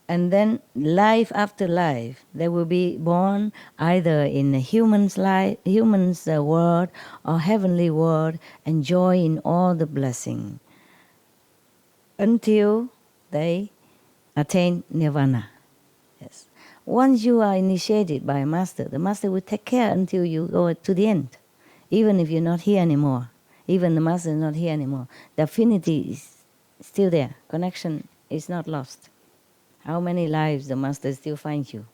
A: And then life after life, they will be born either in a human's world or heavenly world, enjoying all the blessing until they attain nirvana. Yes. Once you are initiated by a master, the master will take care until you go to the end, even if you're not here anymore. Even the master is not here anymore. The affinity is still there. Connection is not lost. How many lives the master still finds you,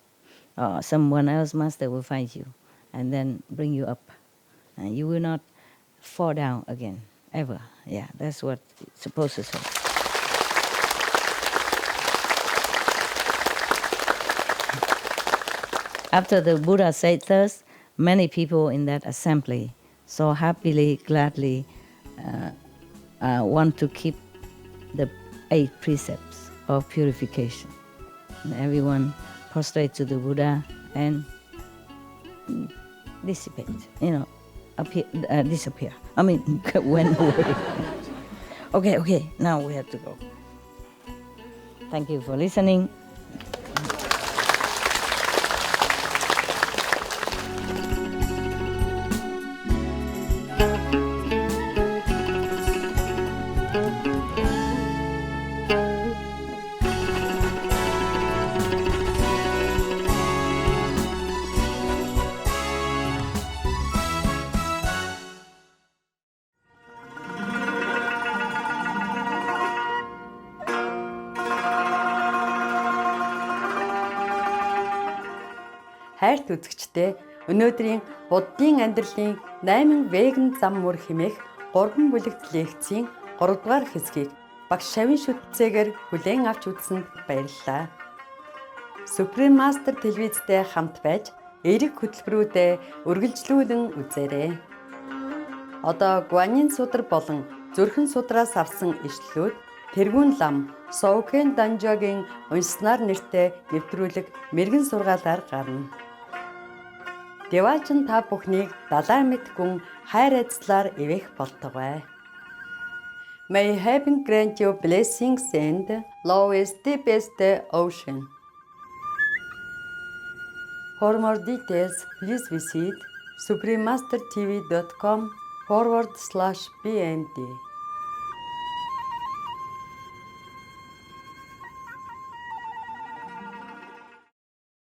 A: or someone else master will find you, and then bring you up, and you will not fall down again ever. Yeah, that's what it's supposed to say. After the Buddha said thus, many people in that assembly so happily, gladly want to keep the 8 precepts of purification. And everyone prostrate to the Buddha and dissipate, disappear. I mean, went away. Okay, now we have to go. Thank you for listening.
H: Хайрт үзэгчдээ өнөөдрийн буддын амьдралын 8 веган зам мөр хэмээх 3 бүлэгт лекцийн 3 дугаар хэсгийг багш Шавин шүтцээгээр хүлээн авч үзсэнд баярлалаа. Supreme Master телевизтэй хамт байж эерэг хөтөлбөрүүдэд үргэлжлүүлэн үзээрэй. Одоо Гуанин судар болон зүрхэн судраас авсан ишлэлүүд тэргүүн лам Соукен Данжогийн уншсанаар нэртэй нэвтрүүлэг мэрэгэн сургаалаар гарна. Деваачин та бүхнийг далай мэт гүн хайр эзлэр ивэх болтугай. May heaven grant you blessings and love is deepest ocean. For more details, please visit suprememastertv.com/bnd.